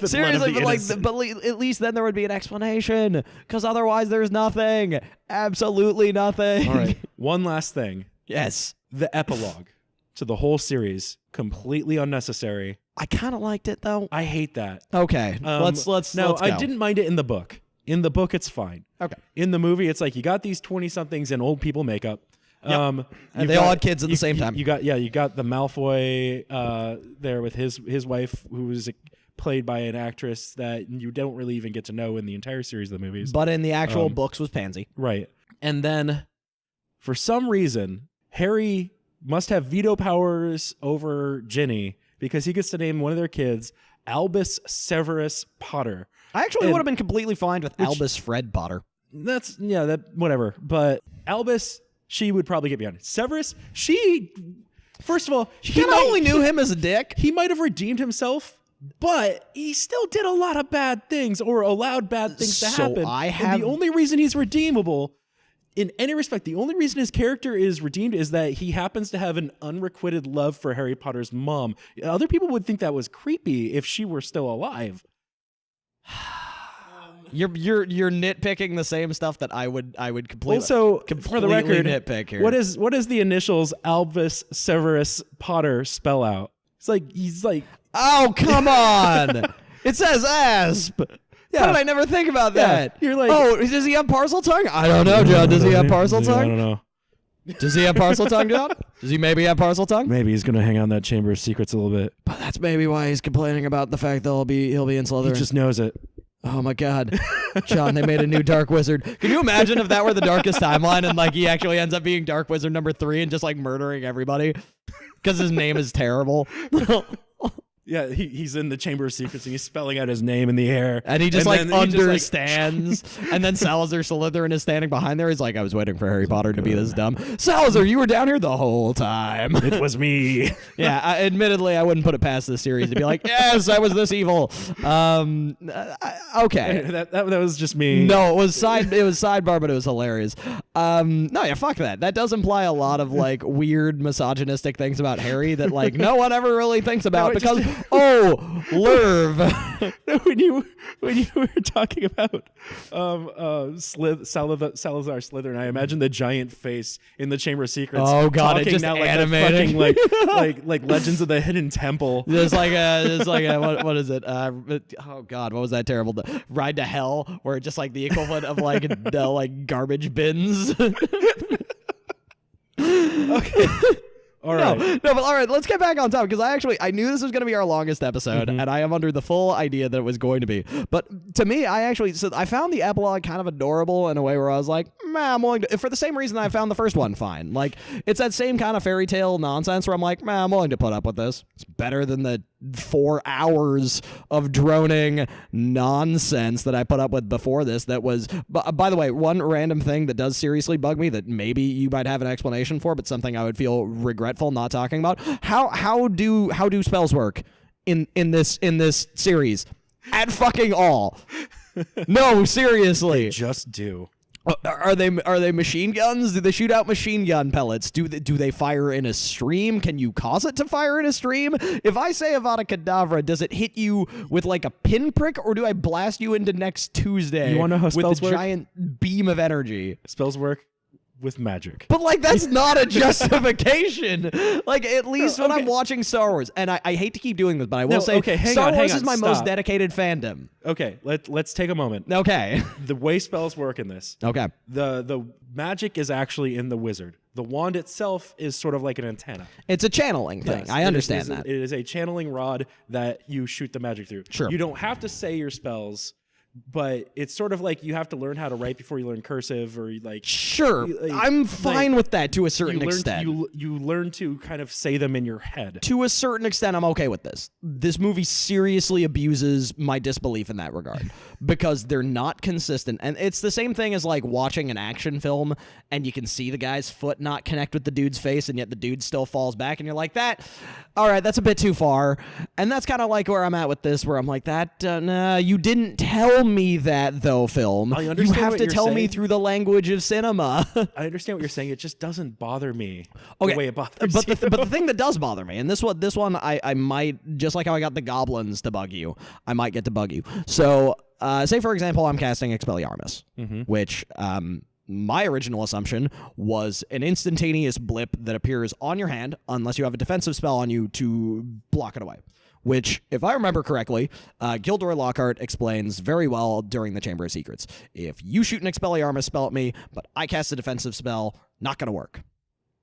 Seriously, but at least then there would be an explanation, because otherwise there's nothing. Absolutely nothing. All right, one last thing. Yes. The epilogue to the whole series, completely unnecessary. I kind of liked it though. I hate that. Okay, let's go. I didn't mind it in the book. In the book, it's fine. Okay. In the movie, it's like you got these 20-somethings in old people makeup. Yep. And they all had kids at the same time. You got the Malfoy there with his wife, who was played by an actress that you don't really even get to know in the entire series of the movies. But in the actual books was Pansy. Right. And then, for some reason, Harry must have veto powers over Ginny because he gets to name one of their kids Albus Severus Potter. I actually would have been completely fine with Albus Fred Potter. Whatever. But Albus, she would probably get behind it. Severus, first of all, he only knew him as a dick. He might have redeemed himself, but he still did a lot of bad things or allowed bad things to happen. And the only reason he's redeemable, in any respect, the only reason his character is redeemed is that he happens to have an unrequited love for Harry Potter's mom. Other people would think that was creepy if she were still alive. You're nitpicking the same stuff that I would completely also for the record nitpick here. What is the initials Albus Severus Potter spell out? He's like oh come on. It says asp. Yeah. How did I never think about that? You're like, oh, does he have parcel tongue? I don't know, John. Does he have parcel tongue? I don't know. Does he have parcel tongue, John? Does he maybe have parcel tongue? Maybe he's gonna hang on that Chamber of Secrets a little bit. But that's maybe why he's complaining about the fact that he'll be in Slytherin. He just knows it. Oh my God, John! They made a new Dark Wizard. Can you imagine if that were the darkest timeline and like he actually ends up being Dark Wizard number 3 and just like murdering everybody because his name is terrible? Yeah, he's in the Chamber of Secrets and he's spelling out his name in the air. And he just understands. And then Salazar Slytherin is standing behind there. He's like, I was waiting for Harry Potter to be this dumb. Salazar, you were down here the whole time. It was me. Yeah, admittedly, I wouldn't put it past this series to be like, yes, I was this evil. Okay. That was just me. No, it was sidebar, but it was hilarious. No, yeah, fuck that. That does imply a lot of like weird misogynistic things about Harry that like no one ever really thinks about because Lerv. when you were talking about Salazar Slytherin, I imagine the giant face in the Chamber of Secrets. Oh God, it just animating like Legends of the Hidden Temple. There's like a what is it? Oh God, what was that terrible? The Ride to Hell, where it's just like the equivalent of like the like garbage bins. Okay. All right. No, but all right, let's get back on topic because I knew this was going to be our longest episode, and I am under the full idea that it was going to be. But to me, I found the epilogue kind of adorable in a way where I was like, I'm willing to, for the same reason I found the first one fine. Like, it's that same kind of fairy tale nonsense where I'm like, I'm willing to put up with this. It's better than the 4 hours of droning nonsense that I put up with before this. That was, by the way, one random thing that does seriously bug me that maybe you might have an explanation for, but something I would feel regretful not talking about. How do spells work in this series at fucking all? No, seriously. They just do. Are they machine guns? Do they shoot out machine gun pellets? Do they fire in a stream? Can you cause it to fire in a stream? If I say Avada Kedavra, does it hit you with like a pinprick, or do I blast you into next Tuesday? You want to know how spells with a work? giant beam of energy? Spells work with magic. But like that's not a justification. Like at least when I'm watching Star Wars, and I hate to keep doing this, but I will say Star Wars is my most dedicated fandom. Okay, let's take a moment. Okay. The way spells work in this. Okay. The magic is actually in the wizard. The wand itself is sort of like an antenna. It's a channeling thing. Yes, I understand that. It is a channeling rod that you shoot the magic through. Sure. You don't have to say your spells, but it's sort of like you have to learn how to write before you learn cursive, or like. Sure, I'm fine with that to a certain extent. You learn to kind of say them in your head. To a certain extent, I'm okay with this. This movie seriously abuses my disbelief in that regard because they're not consistent. And it's the same thing as like watching an action film and you can see the guy's foot not connect with the dude's face, and yet the dude still falls back, and you're like, all right, that's a bit too far. And that's kind of like where I'm at with this, where I'm like, nah, you didn't tell me that though, film. You have to tell me through the language of cinema. I understand what you're saying. It just doesn't bother me the way it bothers you. But the thing that does bother me, and this one I might, just like how I got the goblins to bug you, I might get to bug you. So say for example I'm casting Expelliarmus, which my original assumption was an instantaneous blip that appears on your hand unless you have a defensive spell on you to block it away. Which, if I remember correctly, Gilderoy Lockhart explains very well during the Chamber of Secrets. If you shoot an Expelliarmus spell at me, but I cast a defensive spell, not going to work.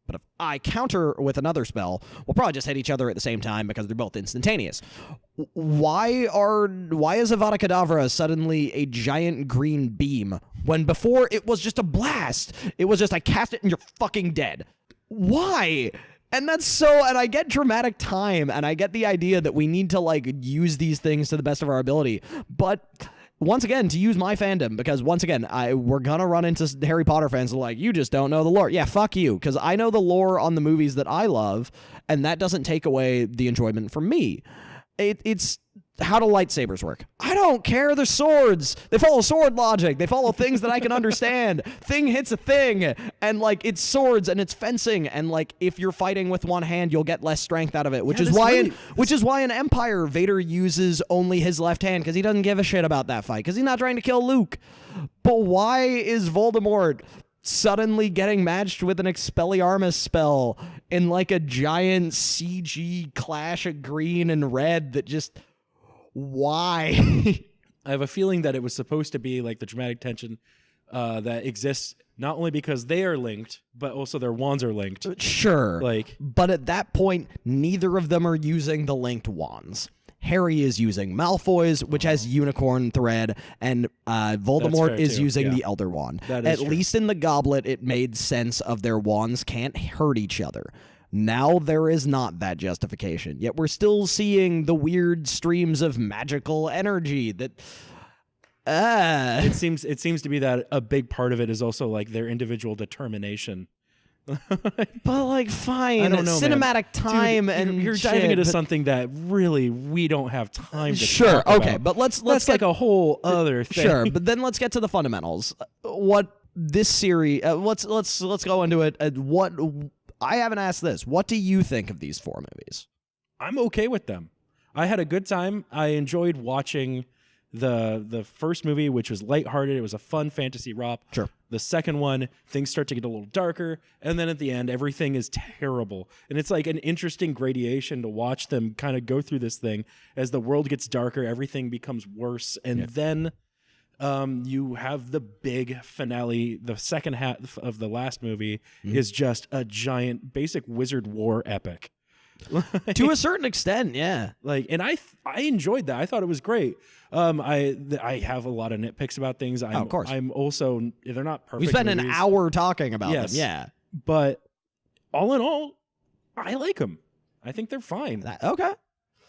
But if I counter with another spell, we'll probably just hit each other at the same time because they're both instantaneous. Why is Avada Kedavra suddenly a giant green beam when before it was just a blast? It was just, I cast it and you're fucking dead. Why? And and I get dramatic time, and I get the idea that we need to like use these things to the best of our ability. But once again, to use my fandom, because once again, we're gonna run into Harry Potter fans who are like, you just don't know the lore. Yeah, fuck you, because I know the lore on the movies that I love, and that doesn't take away the enjoyment from me. It's how do lightsabers work? I don't care. They're swords. They follow sword logic. They follow things that I can understand. Thing hits a thing, and like it's swords and it's fencing, and like if you're fighting with one hand, you'll get less strength out of it. Which is why in Empire, Vader uses only his left hand because he doesn't give a shit about that fight because he's not trying to kill Luke. But why is Voldemort suddenly getting matched with an Expelliarmus spell in like a giant CG clash of green and red that just... Why? I have a feeling that it was supposed to be like the dramatic tension that exists not only because they are linked, but also their wands are linked. Sure. But at that point, neither of them are using the linked wands. Harry is using Malfoy's, which has unicorn thread, and Voldemort is using the Elder Wand. At least in the Goblet, it made sense of their wands can't hurt each other. Now there is not that justification, yet we're still seeing the weird streams of magical energy that... It seems to be that a big part of it is also like their individual determination. But like, fine, I don't know, cinematic time. Dude, and you're diving into something that really we don't have time to talk okay, about. but let's that's like a whole other thing. Sure, but then let's get to the fundamentals. What this series? Let's go into it. What I haven't asked this. What do you think of these 4 movies? I'm okay with them. I had a good time. I enjoyed watching the first movie, which was lighthearted. It was a fun fantasy romp. Sure. The second one, things start to get a little darker, and then at the end, everything is terrible. And it's like an interesting gradation to watch them kind of go through this thing. As the world gets darker, everything becomes worse, and then you have the big finale. The second half of the last movie is just a giant, basic wizard war epic. To a certain extent, yeah. And I enjoyed that. I thought it was great. I have a lot of nitpicks about things. Of course. I'm also, they're not perfect. We spent an hour talking about them. Yeah. But all in all, I like them. I think they're fine. Okay.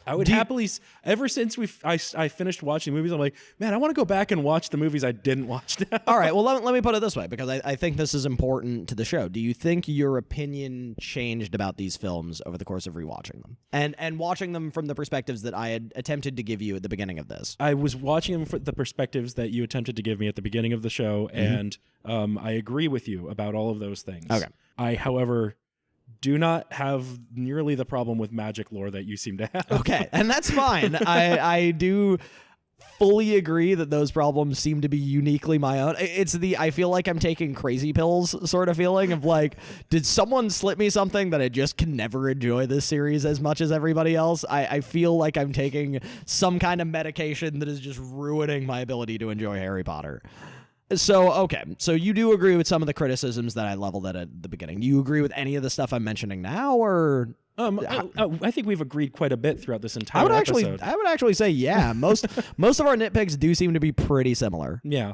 I would happily, ever since I finished watching movies, I'm like, man, I want to go back and watch the movies I didn't watch now. All right, well, let me put it this way, because I think this is important to the show. Do you think your opinion changed about these films over the course of rewatching them? And watching them from the perspectives that I had attempted to give you at the beginning of this? I was watching them from the perspectives that you attempted to give me at the beginning of the show, and I agree with you about all of those things. Okay. I, however, do not have nearly the problem with magic lore that you seem to have. Okay, and that's fine. I do fully agree that those problems seem to be uniquely my own. It's the I feel like I'm taking crazy pills sort of feeling of like, did someone slip me something that I just can never enjoy this series as much as everybody else? I feel like I'm taking some kind of medication that is just ruining my ability to enjoy Harry Potter. So, okay. So you do agree with some of the criticisms that I leveled at the beginning. Do you agree with any of the stuff I'm mentioning now, or... I think we've agreed quite a bit throughout this entire episode. I would actually say, yeah. Most of our nitpicks do seem to be pretty similar. Yeah.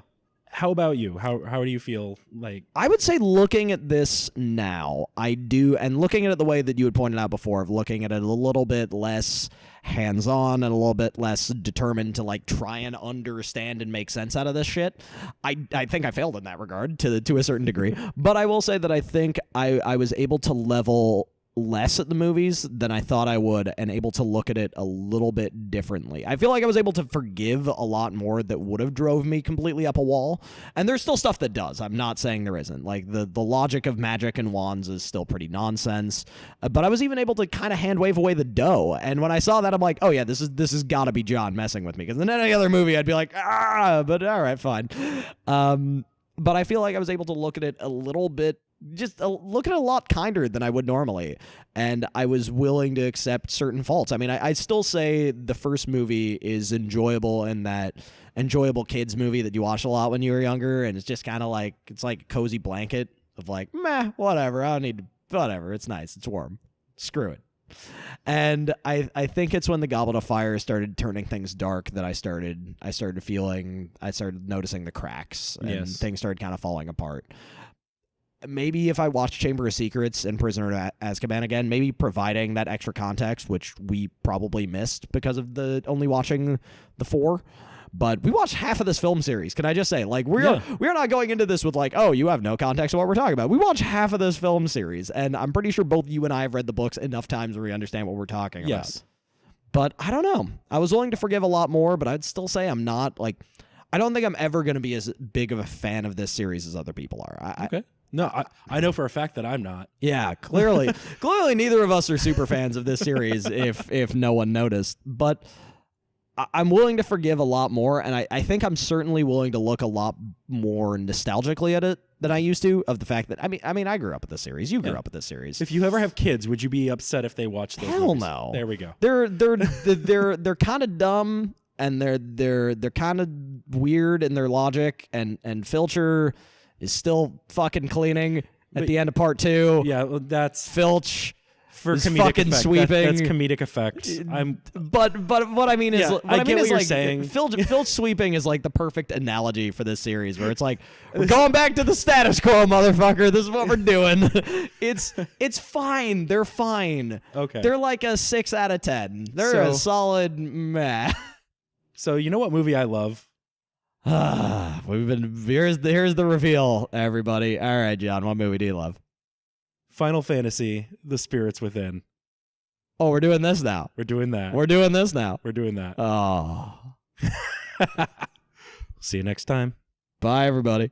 How about you? How do you feel like... I would say looking at this now, I do, and looking at it the way that you had pointed out before, of looking at it a little bit less hands-on and a little bit less determined to like try and understand and make sense out of this shit. I think I failed in that regard to a certain degree. But I will say that I think I was able to level less at the movies than I thought I would, and able to look at it a little bit differently. I feel like I was able to forgive a lot more that would have drove me completely up a wall, and there's still stuff that does. I'm not saying there isn't. Like the logic of magic and wands is still pretty nonsense, but I was even able to kind of hand wave away the dough, and when I saw that, I'm like, oh yeah, this has got to be Jon messing with me, because in any other movie I'd be like, but all right, fine. But I feel like I was able to look at it a little bit, look at it a lot kinder than I would normally, and I was willing to accept certain faults. I mean, I still say the first movie is enjoyable, in that enjoyable kids movie that you watched a lot when you were younger, and it's just kind of like, it's like a cozy blanket of like, meh, whatever, I don't need to, whatever, it's nice, it's warm, screw it. And I think it's when the Goblet of Fire started turning things dark that I started noticing the cracks, and things started kind of falling apart. Maybe if I watched Chamber of Secrets and Prisoner of Azkaban again, maybe providing that extra context, which we probably missed because of the only watching the 4. But we watched half of this film series. Can I just say, like, we're not going into this with like, oh, you have no context of what we're talking about. We watched half of this film series, and I'm pretty sure both you and I have read the books enough times where we understand what we're talking about. But I don't know. I was willing to forgive a lot more, but I'd still say I'm not, like, I don't think I'm ever going to be as big of a fan of this series as other people are. Okay. No, I know for a fact that I'm not. Yeah, clearly neither of us are super fans of this series, if no one noticed. But I'm willing to forgive a lot more, and I think I'm certainly willing to look a lot more nostalgically at it than I used to, of the fact that, I mean, I grew up with this series. You grew up with this series. If you ever have kids, would you be upset if they watched those Hell movies? No. There we go. They're kind of dumb, and they're kind of weird in their logic, and Filcher is still fucking cleaning at the end of part 2. Yeah, well, that's Filch for is comedic fucking effect. sweeping. That's comedic effect. But what I mean is, I get what you're saying. Filch sweeping is like the perfect analogy for this series, where it's like, we're going back to the status quo, motherfucker. This is what we're doing. It's fine. They're fine. Okay. They're like a 6 out of 10. They're a solid meh. So you know what movie I love? Here's the reveal, everybody. All right, Jon, what movie do you love? Final Fantasy: The Spirits Within. Oh, we're doing this now. We're doing that. We're doing this now. We're doing that. Oh. See you next time. Bye, everybody.